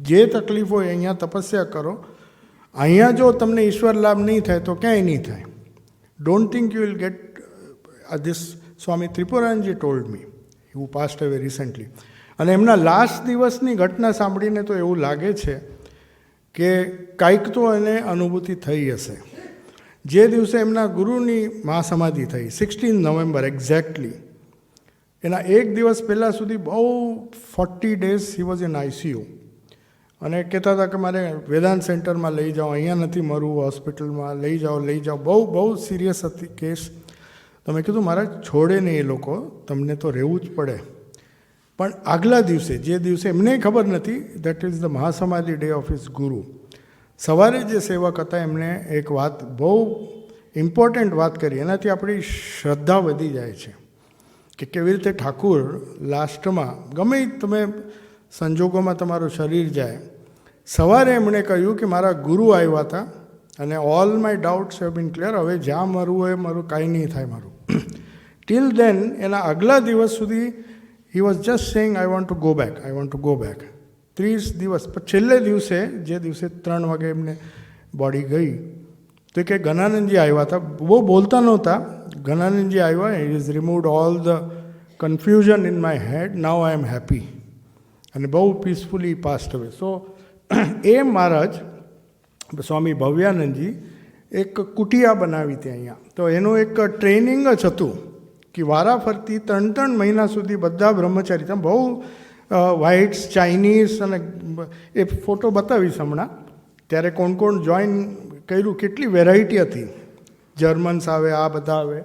જે તકલીફ હોય અહીંયા તપસ્યા કરો. અહીંયા જો તમને ઈશ્વર લાભ નહીં થાય તો ક્યાંય નહીં થાય. Don't think you will get this. Swami Tripuranji told me, who passed away recently. અને એમના લાસ્ટ દિવસની ઘટના સાંભળીને તો એવું લાગે છે કે કાંઈક તો એને અનુભૂતિ થઈ હશે. જે દિવસે એમના ગુરુની મહાસમાધિ થઈ 16 નવેમ્બર એક્ઝેક્ટલી, એના 1 દિવસ પહેલાં સુધી બહુ 40 days he was in ICU. અને કહેતા હતા કે મારે વેદાંત સેન્ટરમાં લઈ જાઓ, અહીંયા નથી મરવું, હોસ્પિટલમાં લઈ જાઓ. બહુ સિરિયસ હતી કેસ. તો મેં કીધું મારા છોડે નહીં એ લોકો, તમને તો રહેવું જ પડે. પણ આગલા દિવસે, જે દિવસે એમને ખબર નથી, that is the Mahasamadhi day of his guru, સવારે જે સેવક હતા એમણે એક વાત, બહુ ઇમ્પોર્ટન્ટ વાત કરી. એનાથી આપણી શ્રદ્ધા વધી જાય છે કે કેવી રીતે ઠાકુર લાસ્ટમાં ગમે તમે સંજોગોમાં તમારું શરીર જાય. સવારે એમણે કહ્યું કે મારા ગુરુ આવ્યા હતા અને all my doubts have been clear. હવે જ્યાં મરવું હોય મારું, કાંઈ નહીં થાય મારું. ટિલ દેન એના આગલા દિવસ સુધી હી was just saying I want to go back, I want to go back. 30 દિવસ. પણ છેલ્લે દિવસે, જે દિવસે 3 વાગે એમને બોડી ગઈ, તો કે ઘનાનંદજી આવ્યા હતા. બહુ બોલતા નહોતા. ઘનાનંદજી આવ્યા, he is removed all the confusion in my head, now I am happy. અને બહુ પીસફુલી પાસ્ટ અવે. સો એ મહારાજ સ્વામી ભવ્યાનંદજી એક કુટિયા બનાવી હતી અહીંયા. તો એનું એક ટ્રેનિંગ જ હતું કે વારાફરતી 3 મહિના સુધી બધા બ્રહ્મચારી, તમે બહુ વ્હાઇટ્સ, ચાઇનીઝ અને એ ફોટો બતાવીશ હમણાં, ત્યારે કોણ કોણ જોઈન કર્યું, કેટલી વેરાયટી હતી, જર્મન્સ આવે, આ બધા આવે.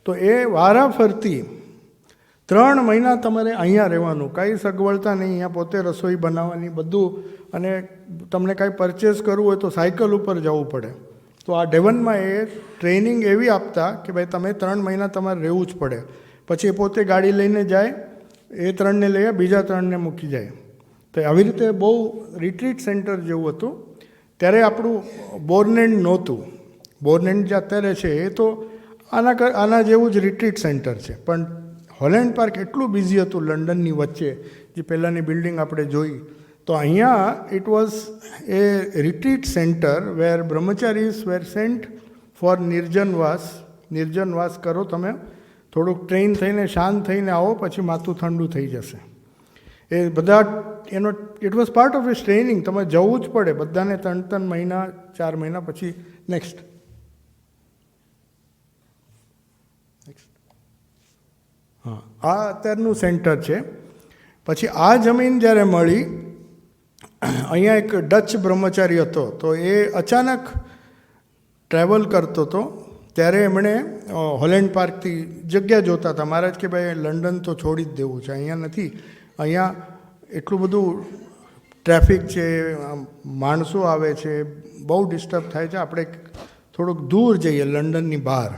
તો એ વારાફરતી 3 મહિના તમારે અહીંયા રહેવાનું, કાંઈ સગવડતા નહીં, અહીંયા પોતે રસોઈ બનાવવાની બધું, અને તમને કાંઈ પરચેસ કરવું હોય તો સાયકલ ઉપર જવું પડે. તો આ ડેવનમાં એ ટ્રેનિંગ એવી આપતા કે ભાઈ તમે 3 મહિના તમારે રહેવું જ પડે. પછી એ પોતે ગાડી લઈને જાય, એ 3ને લઈએ, બીજા 3ને મૂકી જાય. તો આવી રીતે બહુ રિટ્રીટ સેન્ટર જેવું હતું. ત્યારે આપણું બોર્નેન્ડ નહોતું. બોર્નેન્ડ જે અત્યારે છે એ તો આના જેવું જ રિટ્રીટ સેન્ટર છે, પણ હોલેન્ડ પાર્ક એટલું બિઝી હતું લંડનની વચ્ચે, જે પહેલાંની બિલ્ડિંગ આપણે જોઈ. તો અહીંયા it was a retreat centre where brahmacharis were sent for nirjanvas. નિર્જનવાસ કરો તમે, થોડુંક ટ્રેન થઈને શાંત થઈને આવો, પછી માથું ઠંડુ થઈ જશે. એ બધા એનો it was part of is training. તમે જવું જ પડે બધાને 3 મહિના 4 મહિના પછી. નેક્સ્ટ. હા, આ અત્યારનું સેન્ટર છે. પછી આ જમીન જ્યારે મળી, અહીંયા એક ડચ બ્રહ્મચારી હતો, તો એ અચાનક ટ્રાવેલ કરતો હતો, ત્યારે એમણે હોલેન્ડ પાર્કથી જગ્યા જોતા હતા. મહારાજ કે ભાઈ લંડન તો છોડી જ દેવું છે, અહીંયા નથી, અહીંયા એટલું બધું ટ્રાફિક છે, માણસો આવે છે, બહુ ડિસ્ટર્બ થાય છે, આપણે થોડુંક દૂર જઈએ લંડનની બહાર.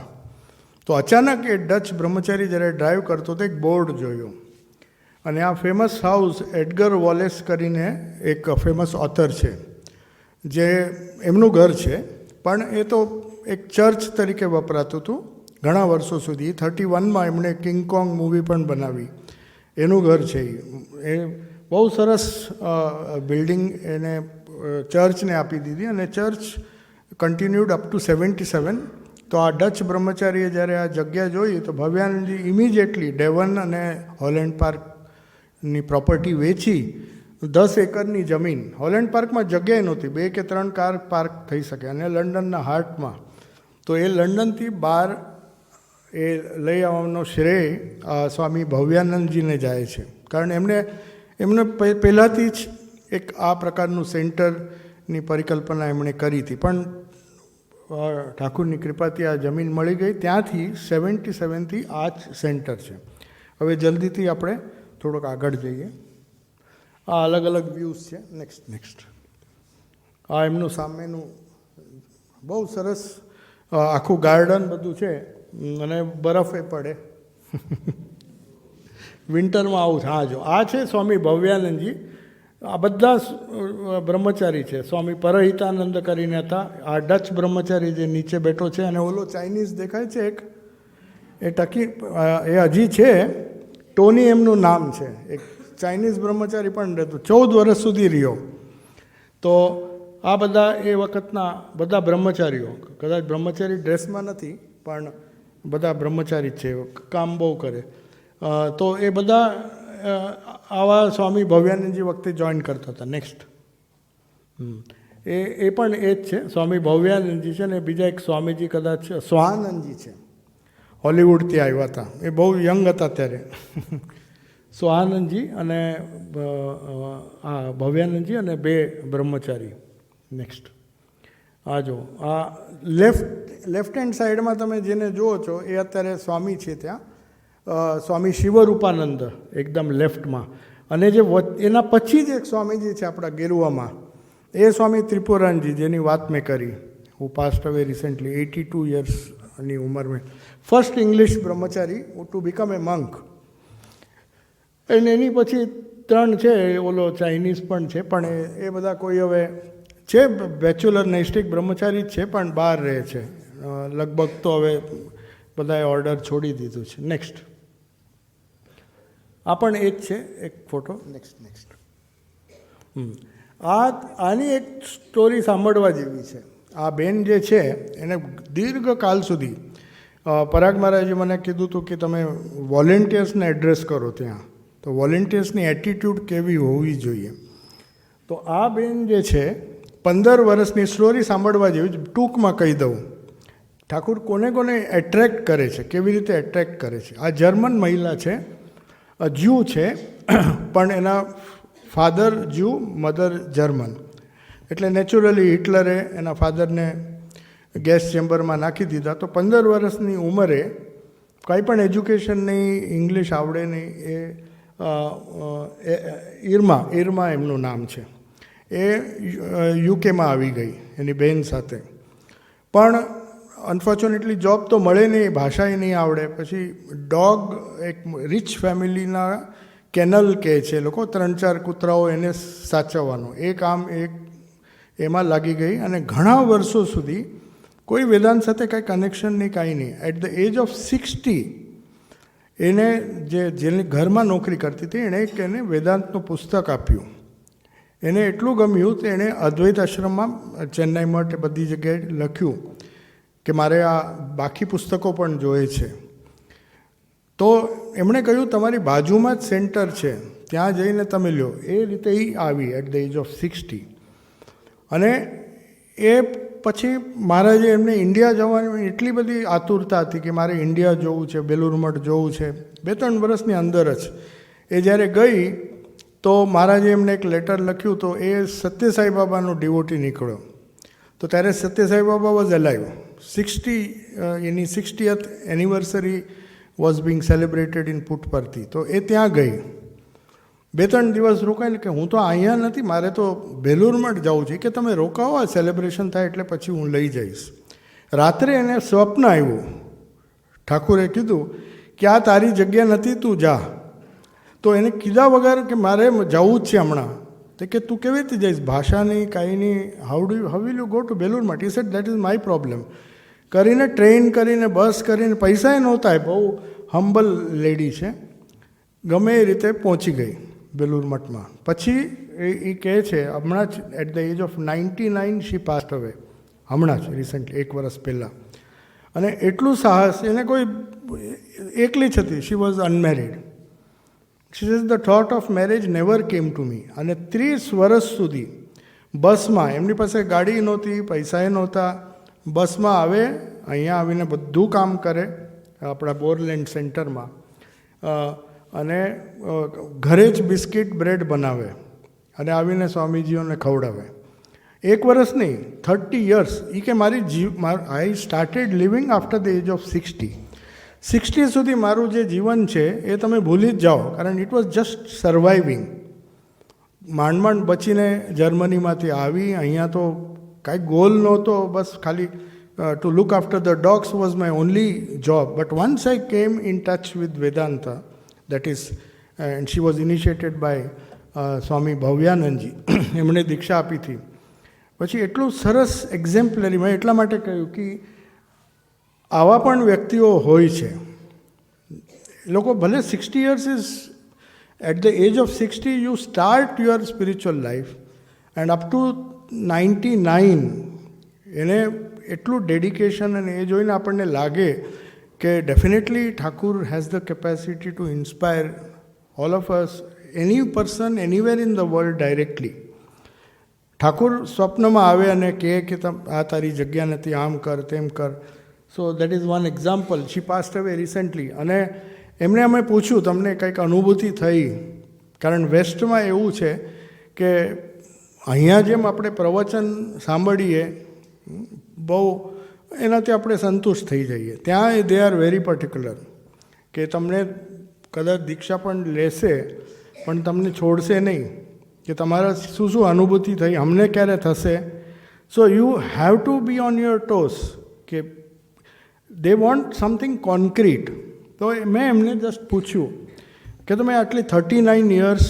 તો અચાનક એ ડચ બ્રહ્મચારી જ્યારે ડ્રાઈવ કરતો તો એક બોર્ડ જોયું, અને આ ફેમસ હાઉસ એડગર વોલેસ કરીને એક ફેમસ ઓથર છે, જે એમનું ઘર છે, પણ એ તો એક ચર્ચ તરીકે વપરાતું હતું ઘણા વર્ષો સુધી. 31માં એમણે કિંગ કોંગ મૂવી પણ બનાવી, એનું ઘર છે. એ બહુ સરસ બિલ્ડિંગ એને ચર્ચને આપી દીધી, અને ચર્ચ કન્ટિન્યુડ અપ ટુ 77. તો આ ડચ બ્રહ્મચારીએ જ્યારે આ જગ્યા જોઈ, તો ભવ્યાનંદજી ઇમિડિયેટલી ડેવન અને હોલેન્ડ પાર્કની પ્રોપર્ટી વેચી 10 એકરની જમીન. હોલેન્ડ પાર્કમાં જગ્યાએ નહોતી, 2 કે 3 કાર પાર્ક થઈ શકે, અને લંડનના હાર્ટમાં. તો એ લંડનથી બહાર એ લઈ આવવાનો શ્રેય સ્વામી ભવ્યાનંદજીને જાય છે, કારણ એમને પહેલાંથી જ એક આ પ્રકારનું સેન્ટરની પરિકલ્પના એમણે કરી હતી. પણ ઠાકુરની કૃપાથી આ જમીન મળી ગઈ. ત્યાંથી 77થી આ જ સેન્ટર છે. હવે જલ્દીથી આપણે થોડોક આગળ જઈએ. આ અલગ અલગ વ્યૂઝ છે. નેક્સ્ટ. આ એમનું સામેનું બહુ સરસ આખું ગાર્ડન બધું છે, અને બરફે પડે વિન્ટરમાં આવું છે. હા, જો આ છે સ્વામી ભવ્યાનંદજી. આ બધા બ્રહ્મચારી છે. સ્વામી પરહિતાનંદ કરીને હતા, આ ડચ બ્રહ્મચારી જે નીચે બેઠો છે, અને ઓલો ચાઇનીઝ દેખાય છે એક, એ ટકી એ હજી છે, ટોની એમનું નામ છે. એક ચાઇનીઝ બ્રહ્મચારી પણ રહેતો, 14 વર્ષ સુધી રહ્યો. તો આ બધા એ વખતના બધા બ્રહ્મચારીઓ, કદાચ બ્રહ્મચારી ડ્રેસમાં નથી, પણ બધા બ્રહ્મચારી છે, કામ બહુ કરે. તો એ બધા આવા સ્વામી ભવ્યાનંદજી વખતે જોઈન કરતા હતા. નેક્સ્ટ. એ પણ એ જ છે, સ્વામી ભવ્યાનંદજી છે, ને બીજા એક સ્વામીજી કદાચ સ્વાનંદજી છે, હોલિવૂડથી આવ્યા હતા, એ બહુ યંગ હતા ત્યારે. સ્વાનંદજી અને આ ભવ્યાનંદજી અને 2 બ્રહ્મચારી. નેક્સ્ટ. આ જો આ લેફ્ટ હેન્ડ સાઈડમાં તમે જેને જુઓ છો એ અત્યારે સ્વામી છે ત્યાં, સ્વામી શિવરૂપાનંદ એકદમ લેફ્ટમાં. અને જે એના પછી જ એક સ્વામીજી છે આપણા ગેરુવામાં, એ સ્વામી ત્રિપુરાનજી, જેની વાત મેં કરી, હુ પાસ્ટ અવે રિસેન્ટલી 82 યર્સની ઉંમર મેં. First English Brahmachari to become એ મંક. અને એની પછી 3 છે, ઓલો ચાઇનીઝ પણ છે, પણ એ બધા કોઈ હવે છે બેચુલર નૈષ્ઠિક બ્રહ્મચારી જ છે, પણ બહાર રહે છે લગભગ. તો હવે બધાએ ઓર્ડર છોડી દીધું છે. નેક્સ્ટ. આ પણ એ જ છે એક ફોટો. નેક્સ્ટ. આની એક સ્ટોરી સાંભળવા જેવી છે. આ બેન જે છે એને દીર્ઘકાલ સુધી પરાગ મહારાજે મને કીધું હતું કે તમે વોલેન્ટિયર્સને એડ્રેસ કરો ત્યાં, તો વોલેન્ટિયર્સની એટીટ્યૂડ કેવી હોવી જોઈએ. તો આ બેન જે છે 15 વર્ષની સ્ટોરી સાંભળવા જેવી, ટૂંકમાં કહી દઉં. ઠાકુર કોને કોને એટ્રેક્ટ કરે છે, કેવી રીતે એટ્રેક્ટ કરે છે. આ જર્મન મહિલા છે, જ્યુ છે, પણ એના ફાધર જ્યુ, મધર જર્મન. એટલે નેચરલી હિટલરે એના ફાધરને ગેસ ચેમ્બરમાં નાખી દીધા. તો 15 વર્ષની ઉંમરે કંઈ પણ એજ્યુકેશન નહીં, ઇંગ્લિશ આવડે નહીં. ઇર્મા એમનું નામ છે. એ યુકેમાં આવી ગઈ એની બહેન સાથે. પણ અનફોર્ચ્યુનેટલી જોબ તો મળે નહીં, ભાષાએ નહીં આવડે. પછી ડોગ, એક રિચ ફેમિલીના કેનલ કહે છે લોકો, 3-4 કૂતરાઓ એને સાચવવાનો એ કામ એમાં લાગી ગઈ. અને ઘણા વર્ષો સુધી કોઈ વેદાંત સાથે કાંઈ કનેક્શન નહીં, કાંઈ નહીં. એટ ધ એજ ઓફ 60 એને જેની ઘરમાં નોકરી કરતી હતી એને વેદાંતનું પુસ્તક આપ્યું. એને એટલું ગમ્યું કે એણે અદ્વૈત આશ્રમમાં ચેન્નાઈ મઠ બધી જગ્યાએ લખ્યું કે મારે આ બાકી પુસ્તકો પણ જોઈએ છે. તો એમણે કહ્યું તમારી બાજુમાં જ સેન્ટર છે, ત્યાં જઈને તમે લો. એ રીતે એ આવી એટ ધ એજ ઓફ 60. અને એ પછી મહારાજે એમને ઇન્ડિયા જવાની એટલી બધી આતુરતા હતી કે મારે ઇન્ડિયા જવું છે, બેલુર મઠ જવું છે. 2-3 વર્ષની અંદર જ એ જ્યારે ગઈ તો મહારાજે એમને એક લેટર લખ્યું. તો એ સત્યસાઈ બાબાનો ડિવોટી નીકળ્યો. તો ત્યારે સત્યસાઈ બાબા વોઝ અલાઇવ. 60 એની 60th anniversary was being celebrated in Puttaparthi. તો એ ત્યાં ગઈ. 2-3 દિવસ રોકાઈને કે હું તો અહીંયા નથી, મારે તો બેલુર મઠ જવું છે. કે તમે રોકાવો, આ સેલિબ્રેશન થાય એટલે પછી હું લઈ જઈશ. રાત્રે એને સ્વપ્ન આવ્યું. ઠાકુરે કીધું કે આ તારી જગ્યા નથી, તું જા. તો એને કીધા વગર કે મારે જવું જ છે હમણાં. તો કે તું કેવી રીતે જઈશ, ભાષા નહીં, કાંઈ નહીં, how will you go to Belur Math? He said that is my problem. કરીને ટ્રેન કરીને બસ કરીને, પૈસા એ નહોતા, બહુ હમ્બલ લેડી છે, ગમે એ રીતે પહોંચી ગઈ બેલુર મઠમાં. પછી એ કહે છે હમણાં જ at the age of 99 she passed away, હમણાં જ રિસન્ટલી 1 વર્ષ પહેલાં. અને એટલું સાહસ એને, કોઈ એકલી જ હતી, she was unmarried. She says the thought of marriage never came to me. અને 30 વર્ષ સુધી બસમાં, એમની પાસે ગાડી નહોતી, પૈસા એ નહોતા, બસમાં આવે, અહીંયા આવીને બધું કામ કરે આપણા બોરલેન્ડ સેન્ટરમાં. અને ઘરે જ બિસ્કિટ બ્રેડ બનાવે અને આવીને સ્વામીજીઓને ખવડાવે. 1 વર્ષ નહીં, 30 years. એ કે I started living after the age of 60. 60 સુધી મારું જે જીવન છે એ તમે ભૂલી જ જાઓ, કારણ ઇટ વોઝ જસ્ટ સર્વાઇવિંગ. માંડ બચીને જર્મનીમાંથી આવી. અહીંયા તો કાંઈ ગોલ નહોતો, બસ ખાલી to look after the dogs was my only job. But once આઈ કેમ in touch with Vedanta, that is, and she was initiated by સ્વામી ભવ્યાનંદજી. એમણે દીક્ષા આપી હતી. પછી એટલું સરસ એક્ઝેમ્પલરી, મેં એટલા માટે કહ્યું કે આવા પણ વ્યક્તિઓ હોય છે. લોકો ભલે 60 years is at the age of 60 you start your spiritual life and up to 99 એને એટલું ડેડિકેશન. અને એ જોઈને આપણને લાગે કે definitely Thakur has the capacity two inspire all of us, any person anywhere in the world directly. Thakur સ્વપ્નમાં આવે અને કહે કે આ તારી જગ્યા નથી, આમ કર, તેમ કર. So that is one example. She passed away recently. અને એમને અમે પૂછ્યું તમને કંઈક અનુભૂતિ થઈ? કારણ વેસ્ટમાં એવું છે કે અહીંયા જેમ આપણે પ્રવચન સાંભળીએ બહુ, એનાથી આપણે સંતુષ્ટ થઈ જઈએ. ત્યાં દે આર વેરી પર્ટિક્યુલર કે તમને કદાચ દીક્ષા પણ લેશે પણ તમને છોડશે નહીં, કે તમારા શું અનુભૂતિ થઈ, અમને ક્યારે થશે. So you have to B on your toss. કે દે વોન્ટ સમથિંગ કોન્ક્રીટ. તો મેં એમને જસ્ટ પૂછ્યું કે તમે આટલી 39 years,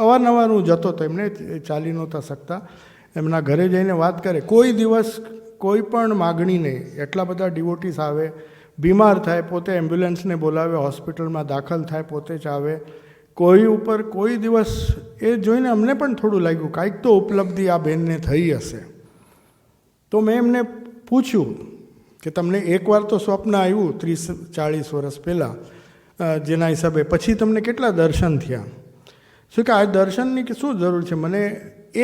અવારનવાર હું જતો હતો, એમને ચાલી નહોતા શકતા, એમના ઘરે જઈને વાત કરે, કોઈ દિવસ કોઈ પણ માગણી નહીં. એટલા બધા ડિવોટીસ આવે, બીમાર થાય પોતે એમ્બ્યુલન્સને બોલાવે, હોસ્પિટલમાં દાખલ થાય પોતે જ આવે. કોઈ ઉપર કોઈ દિવસ એ જોઈને અમને પણ થોડું લાગ્યું કાંઈક તો ઉપલબ્ધિ આ બહેનને થઈ હશે. તો મેં એમને પૂછ્યું કે તમને એકવાર તો સ્વપ્ન આવ્યું 30-40 વર્ષ પહેલાં, જેના હિસાબે પછી તમને કેટલા દર્શન થયા? શું કે આ દર્શનની કે શું જરૂર છે? મને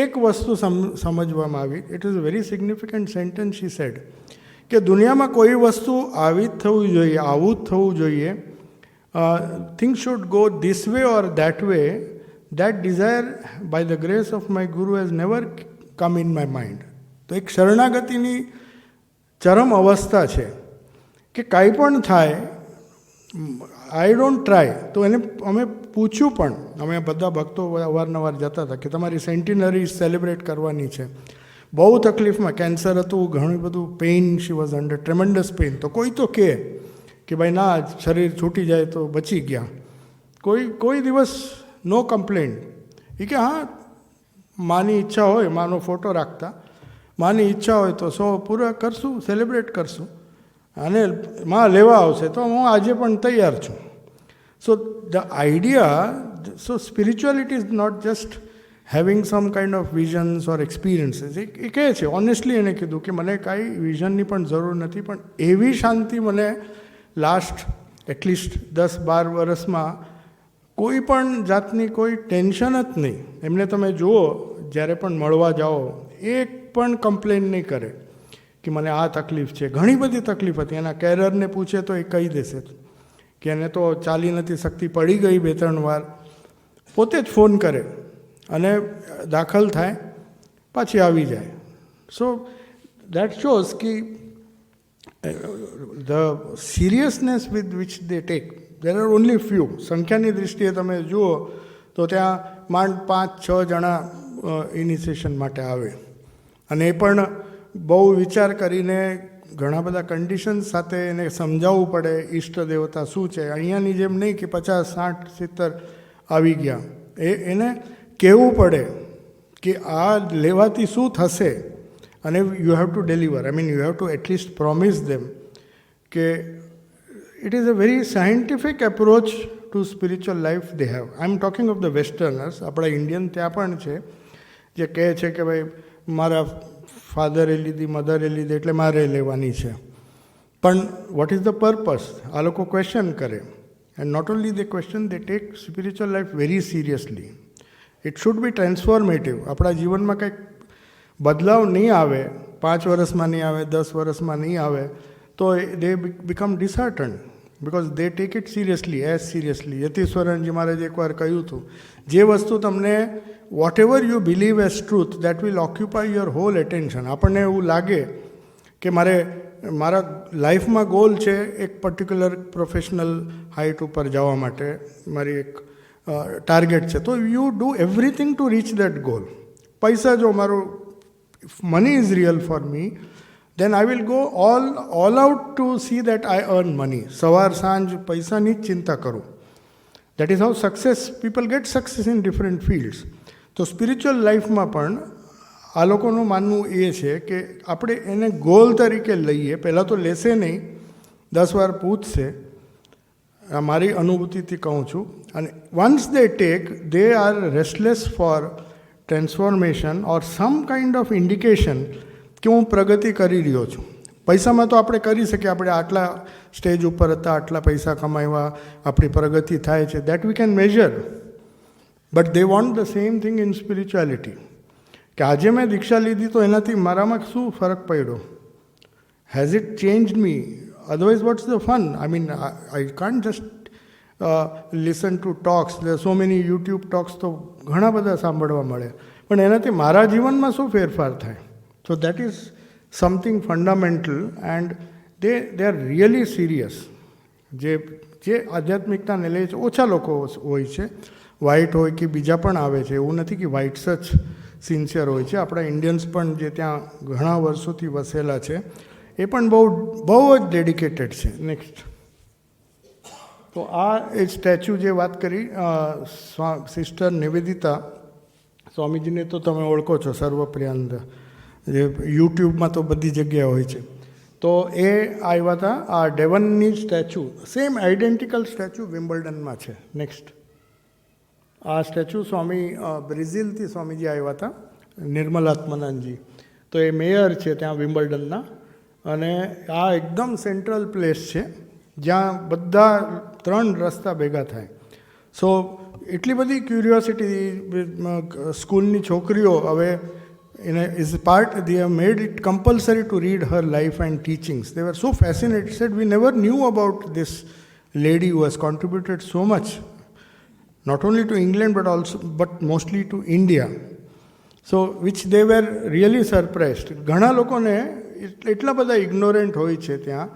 એક વસ્તુ સમજવામાં આવી. It is a very significant sentence she said કે દુનિયામાં કોઈ વસ્તુ આવી જ થવું જોઈએ, આવું જ થવું જોઈએ, things should go this way or that way. That desire, by the grace of my Guru, has never come in my mind. તો એક શરણાગતિની ચરમ અવસ્થા છે કે કાંઈ પણ થાય, આઈ ડોન્ટ ટ્રાય. તો એને અમે પૂછ્યું પણ, અમે બધા ભક્તો અવારનવાર જતા હતા કે તમારી સેન્ટિનરી સેલિબ્રેટ કરવાની છે, બહુ તકલીફમાં, કેન્સર હતું, ઘણું બધું pain, she was under tremendous pain. તો કોઈ તો કે ભાઈ ના, શરીર છૂટી જાય તો બચી ગયા. કોઈ દિવસ નો કમ્પ્લેન્ટ. એ કે હા, માની ઈચ્છા હોય, માનો ફોટો રાખતા, માની ઈચ્છા હોય તો 100 પૂરા કરશું, સેલિબ્રેટ કરશું, અને માં લેવા આવશે તો હું આજે પણ તૈયાર છું. So the idea, so spirituality is not just having some kind of visions or experiences. એ કહે છે, ઓનેસ્ટલી એને કીધું કે મને કાંઈ વિઝનની પણ જરૂર નથી, પણ એવી શાંતિ મને લાસ્ટ એટલીસ્ટ 10-12 વર્ષમાં કોઈ પણ જાતની કોઈ ટેન્શન જ નહીં. એમને તમે જુઓ, જ્યારે પણ મળવા જાઓ, એક પણ કમ્પ્લેન નહીં કરે કે મને આ તકલીફ છે. ઘણી બધી તકલીફ હતી. એના કેરરને પૂછે તો એ કહી દેશે કે એને તો ચાલી નથી શકતી, પડી ગઈ 2-3 વાર. પોતે જ ફોન કરે અને દાખલ થાય, પાછી આવી જાય. સો દેટ શોઝ કે the seriousness with which they tech. There are only few. સંખ્યાની દૃષ્ટિએ તમે જુઓ તો ત્યાં માંડ 5-6 જણા ઇનિશિએશન માટે આવે, અને એ પણ બહુ વિચાર કરીને ઘણા બધા કન્ડિશન્સ સાથે એને સમજાવવું પડે ઈષ્ટ દેવતા શું છે. અહીંયાની જેમ નહીં કે 50, 60, 70 આવી ગયા. એને કહેવું પડે કે આ લેવાથી શું થશે, અને you have to deliver. I mean you have to at least promise them કે it is a very scientific approach to spiritual life they have. I am talking of the Westerners. આપણા ઇન્ડિયન ત્યાં પણ છે જે કહે છે કે ભાઈ મારા ફાધરે લીધી, મધરે લીધી, એટલે મારે લેવાની છે. પણ વોટ ઇઝ ધ પર્પસ? આ લોકો ક્વેશ્ચન કરે. And not only they question, they take spiritual life very seriously. It should be transformative. આપણા જીવનમાં કંઈક બદલાવ નહીં આવે, 5 વર્ષમાં નહીં આવે, 10 વર્ષમાં નહીં આવે, તો they become disheartened because they take it seriously, as seriously. Yatishwaranji મહારાજે એકવાર કહ્યું હતું, જે વસ્તુ તમને whatever you believe as truth, that will occupy your whole attention. આપણને એવું લાગે કે મારા લાઈફમાં ગોલ છે એક પર્ટિક્યુલર પ્રોફેશનલ હાઇટ ઉપર જવા માટે, મારી એક ટાર્ગેટ છે, તો you do everything to reach that goal. પૈસા જો મારો money is real for me, then I will go all out to see that I earn money. સવાર સાંજ પૈસાની જ ચિંતા કરું. That is how people get success in different fields. તો સ્પિરિચ્યુઅલ લાઈફમાં પણ આ લોકોનું માનવું એ છે કે આપણે એને ગોલ તરીકે લઈએ. પહેલાં તો લેશે નહીં, 10 વાર પૂછશે, આ મારી અનુભૂતિથી કહું છું. અને once they take, they are restless for transformation or some kind of indication કે હું પ્રગતિ કરી રહ્યો છું. પૈસામાં તો આપણે કરી શકીએ, આપણે આટલા સ્ટેજ ઉપર હતા, આટલા પૈસા કમાવ્યા, આપણી પ્રગતિ થાય છે, that we can measure. But they want the same thing in spirituality. કે આજે મેં દીક્ષા લીધી તો એનાથી મારામાં શું ફરક પડ્યો? Has it changed me? Otherwise what's the fun? I mean I can't just listen to talks. So many YouTube talks તો ઘણા બધા સાંભળવા મળે, પણ એનાથી મારા જીવનમાં શું ફેરફાર થાય? So that is something fundamental, and they are really serious. જે આધ્યાત્મિકતાને લે છે, ઓછા લોકો હોય છે, વ્હાઇટ હોય કે બીજા પણ આવે છે. એવું નથી કે વ્હાઇટ્સ જ સિન્સિયર હોય છે. આપણા ઇન્ડિયન્સ પણ જે ત્યાં ઘણા વર્ષોથી વસેલા છે, એ પણ બહુ જ ડેડિકેટેડ છે. નેક્સ્ટ. તો આ એ સ્ટેચ્યુ જે વાત કરી સિસ્ટર નિવેદિતા સ્વામીજીને તો તમે ઓળખો છો, સર્વપ્રિયાનંદ, જે યુટ્યુબમાં તો બધી જગ્યાએ હોય છે. તો એ આવ્યા હતા. આ ડેવનની સ્ટેચ્યુ, સેમ આઇડેન્ટિકલ સ્ટેચ્યુ વિમ્બલ્ડનમાં છે. નેક્સ્ટ. આ સ્ટેચ્યુ સ્વામી બ્રાઝિલથી સ્વામીજી આવ્યા હતા, નિર્મલાત્માનંદજી. તો એ મેયર છે ત્યાં વિમ્બલ્ડનના, અને આ એકદમ સેન્ટ્રલ પ્લેસ છે જ્યાં બધા 3 રસ્તા ભેગા થાય. સો એટલી બધી ક્યુરિયોસિટી, સ્કૂલની છોકરીઓ હવે is part, they have made it compulsory to read her life and teachings. They were so fascinated, said, we never knew about this lady who has contributed so much, not only to England but mostly to India. So, which they were really surprised. ઘણા લોકોને એટલા બધા ignorant હોય છે ત્યાં,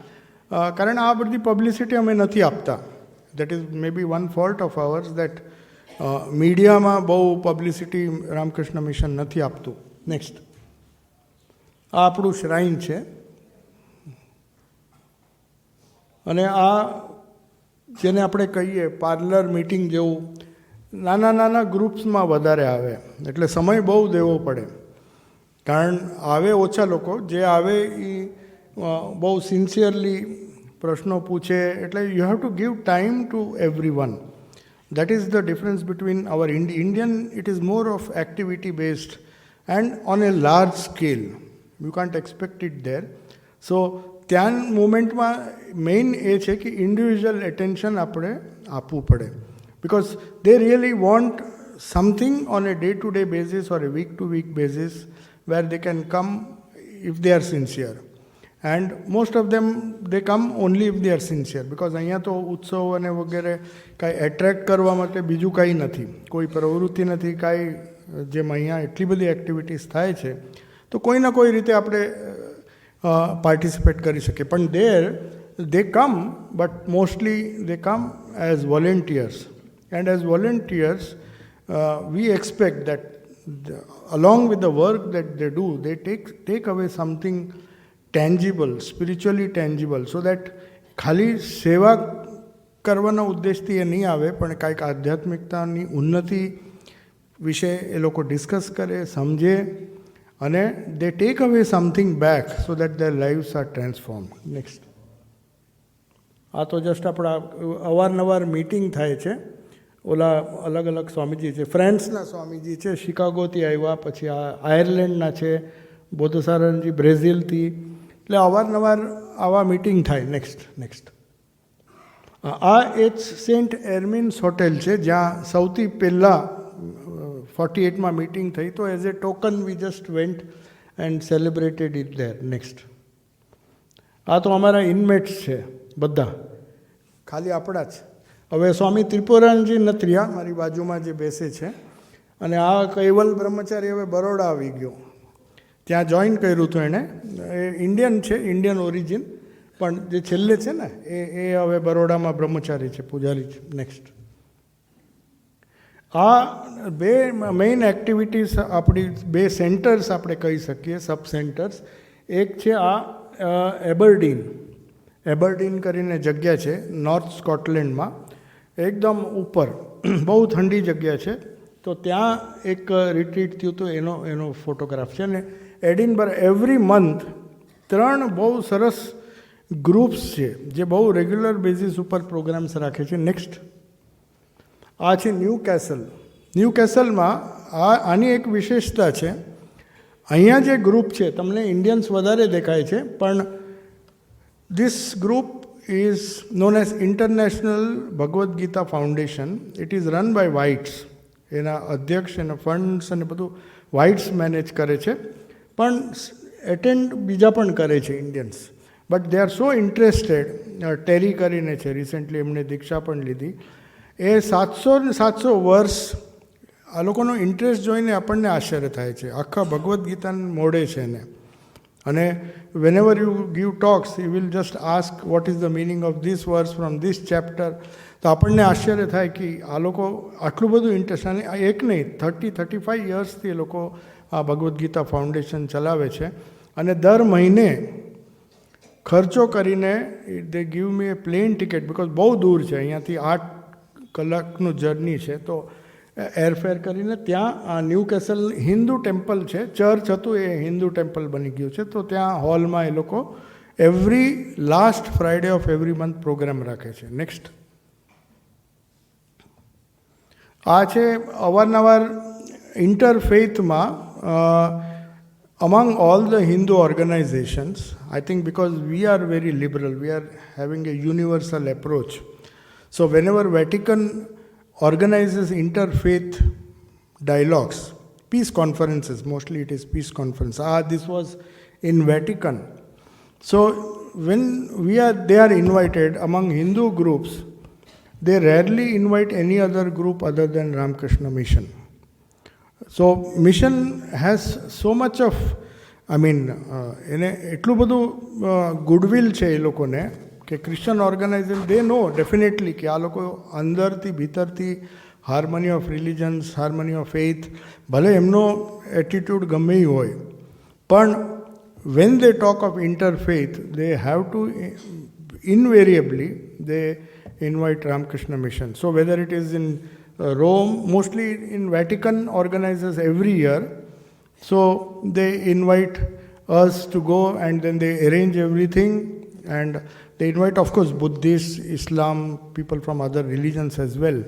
કારણ આ બધી પબ્લિસિટી અમે નથી આપતા. That is may be one fault of ours that મીડિયામાં બહુ પબ્લિસિટી રામકૃષ્ણ મિશન નથી આપતું. નેક્સ્ટ, આ આપણું શ્રાઇન છે અને આ જેને આપણે કહીએ પાર્લર મિટિંગ જેવું, નાના નાના ગ્રુપ્સમાં વધારે આવે, એટલે સમય બહુ દેવો પડે. કારણ આવે ઓછા લોકો, જે આવે એ બહુ સિન્સિયરલી પ્રશ્નો પૂછે, એટલે you have to give time to everyone. That is the difference between our Indian. It is more of activity based and on a large scale. You can't expect it there. So ત્યાં મુમેન્ટમાં main એ છે કે individual attention આપણે આપવું પડે. Because they really want something on a day-to-day basis or a week-to-week basis where they can come if they are sincere. And most of them, they come only if they are sincere. Because અહીંયા તો ઉત્સવ અને વગેરે કાંઈ attract કરવા માટે બીજું કાંઈ નથી, કોઈ પ્રવૃત્તિ નથી, કાંઈ જેમ અહીંયા એટલી બધી એક્ટિવિટીઝ થાય છે, તો કોઈ ના કોઈ રીતે આપણે પાર્ટિસિપેટ કરી શકીએ. પણ they come, but mostly they come as volunteers. And as volunteers, we expect that along with the work that they do, they take away something tangible, spiritually tangible, so that ખાલી સેવા કરવાના ઉદ્દેશથી એ નહીં આવે, પણ કાંઈક આધ્યાત્મિકતાની ઉન્નતિ વિશે એ લોકો ડિસ્કસ કરે, સમજે, અને they take away something back so that their lives are transformed. Next. આ તો જસ્ટ આપણા અવારનવાર મિટિંગ થાય છે. ઓલા અલગ અલગ સ્વામીજી છે, ફ્રાન્સના સ્વામીજી છે, શિકાગોથી આવ્યા, પછી આ આયર્લેન્ડના છે, બોધસારણજી બ્રેઝિલથી, એટલે અવારનવાર આવા મિટિંગ થાય. નેક્સ્ટ આ એચ સેન્ટ એર્મિન્સ હોટેલ છે, જ્યાં સૌથી પહેલાં 48માં મિટિંગ થઈ, તો as a token we just vent and celebrated it there. Next, આ તો અમારા ઇનમેટ્સ છે બધા, ખાલી આપણા જ. હવે સ્વામી ત્રિપુરાનજી નત્રિયા મારી બાજુમાં જે બેસે છે, અને આ કૈવલ બ્રહ્મચારી હવે બરોડા આવી ગયો, ત્યાં જોઈન કર્યું હતું એણે. એ ઇન્ડિયન છે, ઇન્ડિયન ઓરિજિન, પણ જે છેલ્લે છે ને એ હવે બરોડામાં બ્રહ્મચારી છે, પૂજારી છે. નેક્સ્ટ, આ બે મેઇન એક્ટિવિટીઝ આપણી, બે સેન્ટર્સ આપણે કહી શકીએ, સબ સેન્ટર્સ. એક છે આ એબરડીન કરીને જગ્યા છે નોર્થ સ્કોટલેન્ડમાં, એકદમ ઉપર, બહુ ઠંડી જગ્યા છે. તો ત્યાં એક રિટ્રીટ થયું હતું, એનો ફોટોગ્રાફ છે. અને એડિનબર્ગ એવરી મંથ 3 બહુ સરસ ગ્રુપ્સ છે જે બહુ રેગ્યુલર બેઝિસ ઉપર પ્રોગ્રામ્સ રાખે છે. નેક્સ્ટ, આ છે ન્યૂકેસલમાં. આની એક વિશેષતા છે, અહીંયા જે ગ્રુપ છે, તમને ઇન્ડિયન્સ વધારે દેખાય છે, પણ this group is known as International Bhagavad Gita Foundation. It is run by whites. એના અધ્યક્ષ, એના ફંડ્સ અને બધું whites મેનેજ કરે છે, પણ એટેન્ડ બીજા પણ કરે છે Indians. But they are so interested. Terry કરીને છે, રિસેન્ટલી એમણે દીક્ષા પણ લીધી. એ 700 વર્ષ આ લોકોનો ઇન્ટરેસ્ટ જોઈને આપણને આશ્ચર્ય થાય છે. આખા ભગવદ્ ગીતાને મોડે છે એને. અને whenever you give talks, you will just ask what is the meaning of this verse from this chapter. તો આપણને આશ્ચર્ય થાય કે આ લોકો આટલું બધું ઇન્ટરેસ્ટ. અને એક નહીં, 35 યર્સથી એ લોકો આ ભગવદ્ ગીતા ફાઉન્ડેશન ચલાવે છે. અને દર મહિને ખર્ચો કરીને they give me a plane ticket, because બહુ દૂર છે, અહીંયાથી 8 કલાકનું જર્ની છે. તો એરફેર કરીને ત્યાં આ ન્યૂકેસલ હિન્દુ ટેમ્પલ છે, ચર્ચ હતું એ હિન્દુ ટેમ્પલ બની ગયું છે. તો ત્યાં હોલમાં એ લોકો every last Friday of every month programme રાખે છે. નેક્સ્ટ, આ છે અવારનવાર ઇન્ટરફેથમાં among all the Hindu organizations, I think because we are very liberal, we are having a universal approach. So whenever Vatican organizes interfaith dialogues, peace conferences, mostly it is peace conference. This was in Vatican. So when they are invited among Hindu groups, they rarely invite any other group other than Ramakrishna Mission. So mission has so much of, એને એટલું બધું goodwill છે એ લોકોને કે Christian organisation they know definitely કે આ લોકો અંદરથી ભીતરથી harmony of religions, harmony of faith, ભલે એમનો એટીટ્યૂડ ગમે એ હોય, પણ when they talk of interfaith, they have to invariably they invite Ramakrishna Mission. So whether it is in Rome, mostly in Vatican organizes every year, so they invite us to go and then they arrange everything, and they invite of course Buddhists, Islam, people from other religions as well.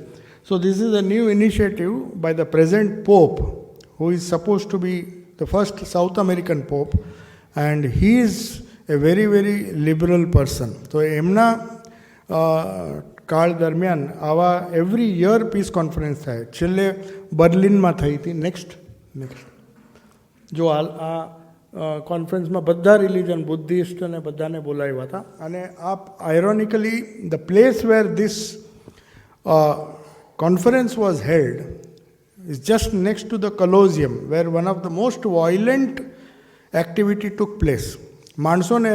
So this is a new initiative by the present Pope, who is supposed to be the first South American Pope, and he is a very very liberal person. So એમના કાળ દરમિયાન આવા every year piece conference થાય. છેલ્લે બર્લિનમાં થઈ હતી. Next જો આ કોન્ફરન્સમાં બધા રિલિજન, બુદ્ધિસ્ટ અને બધાને બોલાવ્યા હતા. અને આ ironically the place where this conference was held is just next to the Colosseum, where one of the most violent activity took place. માણસોને,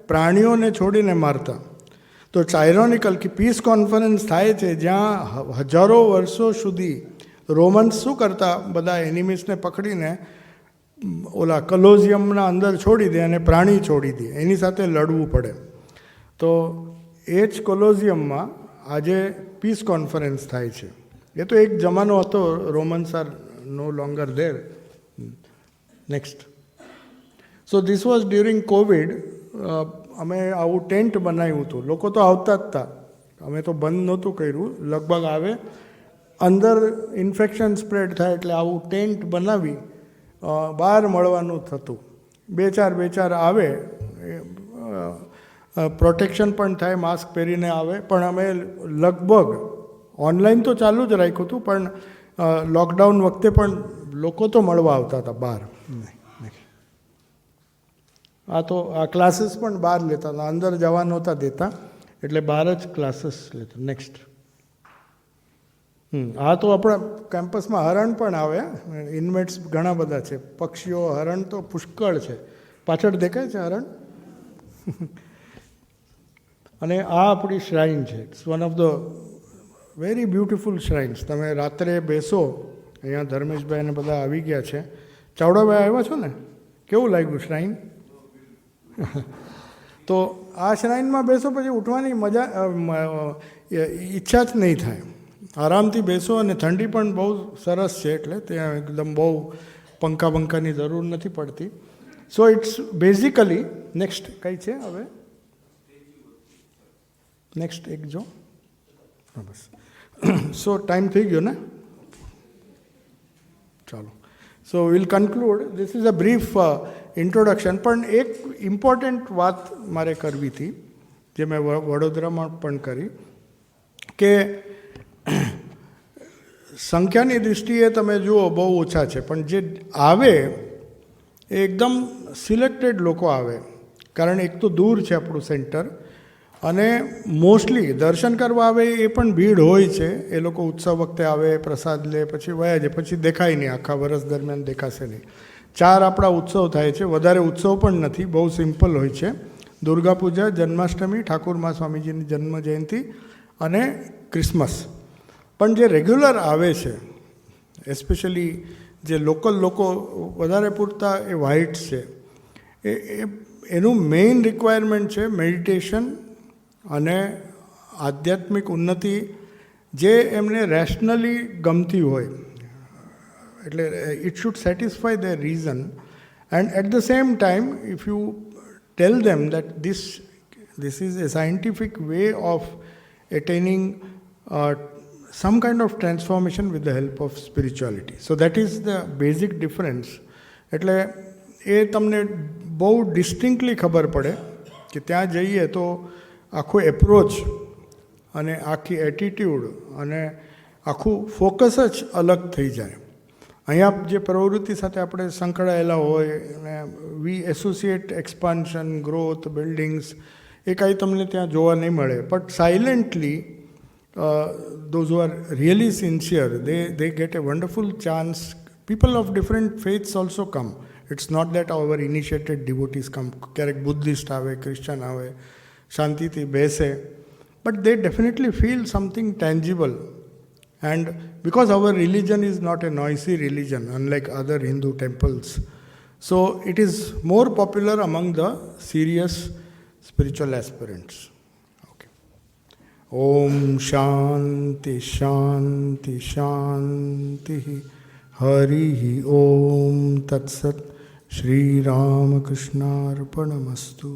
પ્રાણીઓને છોડીને મારતા. તો ઇટ્સ આયરોનિકલ કે પીસ કોન્ફરન્સ થાય છે જ્યાં હજારો વર્ષો સુધી રોમન્સ શું કરતા, બધા એનિમીસને પકડીને ઓલા કલોઝિયમના અંદર છોડી દે અને પ્રાણી છોડી દે, એની સાથે લડવું પડે. તો એ જ કોલોઝિયમમાં આજે પીસ કોન્ફરન્સ થાય છે. એ તો એક જમાનો હતો, romance are no longer there. Next. So this was during Covid. અમે આવું ટેન્ટ બનાવ્યું હતું. લોકો તો આવતા જ હતા, અમે તો બંધ નહોતું કર્યું. લગભગ આવે અંદર ઇન્ફેક્શન સ્પ્રેડ થાય એટલે આવું ટેન્ટ બનાવી બહાર મળવાનું થતું. બે ચાર આવે, પ્રોટેક્શન પણ થાય, માસ્ક પહેરીને આવે. પણ અમે લગભગ ઓનલાઈન તો ચાલુ જ રાખ્યું હતું, પણ લોકડાઉન વખતે પણ લોકો તો મળવા આવતા હતા બહાર. આ ક્લાસીસ પણ બહાર લેતા હતા, અંદર જવા નહોતા દેતા, એટલે બહાર જ ક્લાસીસ લેતા. નેક્સ્ટ. તો આપણા કેમ્પસમાં હરણ પણ આવે. ઇન્મેટ્સ ઘણા બધા છે, પક્ષીઓ, હરણ તો પુષ્કળ છે. પાછળ દેખાય છે હરણ. અને આ આપણી શ્રાઇન છે. It's one of the very beautiful shrines. તમે રાત્રે બેસો, અહીંયા ધર્મેશભાઈ ને બધા આવી ગયા છે. ચાવડાભાઈ આવ્યા છો ને, કેવું લાગ્યું શ્રાઇન? તો આ શ્રાઇનમાં બેસો પછી ઉઠવાની મજા, ઈચ્છા જ નહીં થાય. આરામથી બેસો, અને ઠંડી પણ બહુ સરસ છે, એટલે ત્યાં એકદમ બહુ પંખાની જરૂર નથી પડતી. So it's basically. નેક્સ્ટ કઈ છે હવે? નેક્સ્ટ એક જો. બસ. સો ટાઈમ થઈ ગયો ને, ચાલો. So will conclude. This is a brief introduction. પણ એક ઇમ્પોર્ટન્ટ વાત મારે કરવી હતી, જે મેં વડોદરામાં પણ કરી, કે સંખ્યાની દૃષ્ટિએ તમે જુઓ બહુ ઓછા છે, પણ જે આવે એ એકદમ સિલેક્ટેડ લોકો આવે. કારણ એક તો દૂર છે આપણું સેન્ટર, અને મોસ્ટલી દર્શન કરવા આવે એ પણ ભીડ હોય છે. એ લોકો ઉત્સવ વખતે આવે, પ્રસાદ લે, પછી વયા જાય, પછી દેખાય નહીં, આખા વર્ષ દરમિયાન દેખાશે નહીં. 4 આપણા ઉત્સવ થાય છે, વધારે ઉત્સવ પણ નથી, બહુ સિમ્પલ હોય છે. દુર્ગા પૂજા, જન્માષ્ટમી, ઠાકુરમા સ્વામીજીની જન્મ જયંતિ અને ક્રિસમસ. પણ જે રેગ્યુલર આવે છે, એસ્પેશિયલી જે લોકલ લોકો વધારે પૂરતા એ વ્હાઇટ્સ છે, એનું મેઇન રિક્વાયરમેન્ટ છે મેડિટેશન અને આધ્યાત્મિક ઉન્નતિ, જે એમને રેશનલી ગમતી હોય. એટલે it should satisfy their reason, and at the same time if you tell them that this is a scientific way of attaining some kind of transformation with the help of spirituality. So that is the basic difference. એટલે એ તમને બહુ ડિસ્ટિંક્ટલી ખબર પડે કે ત્યાં જઈએ તો આખું એપ્રોચ અને આખી એટીટ્યૂડ અને આખું ફોકસ જ અલગ થઈ જાય. અહીંયા જે પ્રવૃત્તિ સાથે આપણે સંકળાયેલા હોય અને વી એસોસિએટ એક્સપાન્શન ગ્રોથ બિલ્ડિંગ્સ એ કાંઈ તમને ત્યાં જોવા નહીં મળે but silently those who are really sincere, they get a wonderful chance. People of different faiths also come. It's not that our initiated devotees come. ક્યારેક બુદ્ધિસ્ટ આવે, ક્રિશ્ચન આવે, શાંતિથી બેસે, but they definitely feel something tangible. And because our religion is not a noisy religion, unlike other Hindu temples, so it is more popular among the serious spiritual aspirants. Om Shanti शांति शांति हरि ओम तत्सत श्री रामकृष्णार्पणमस्तु.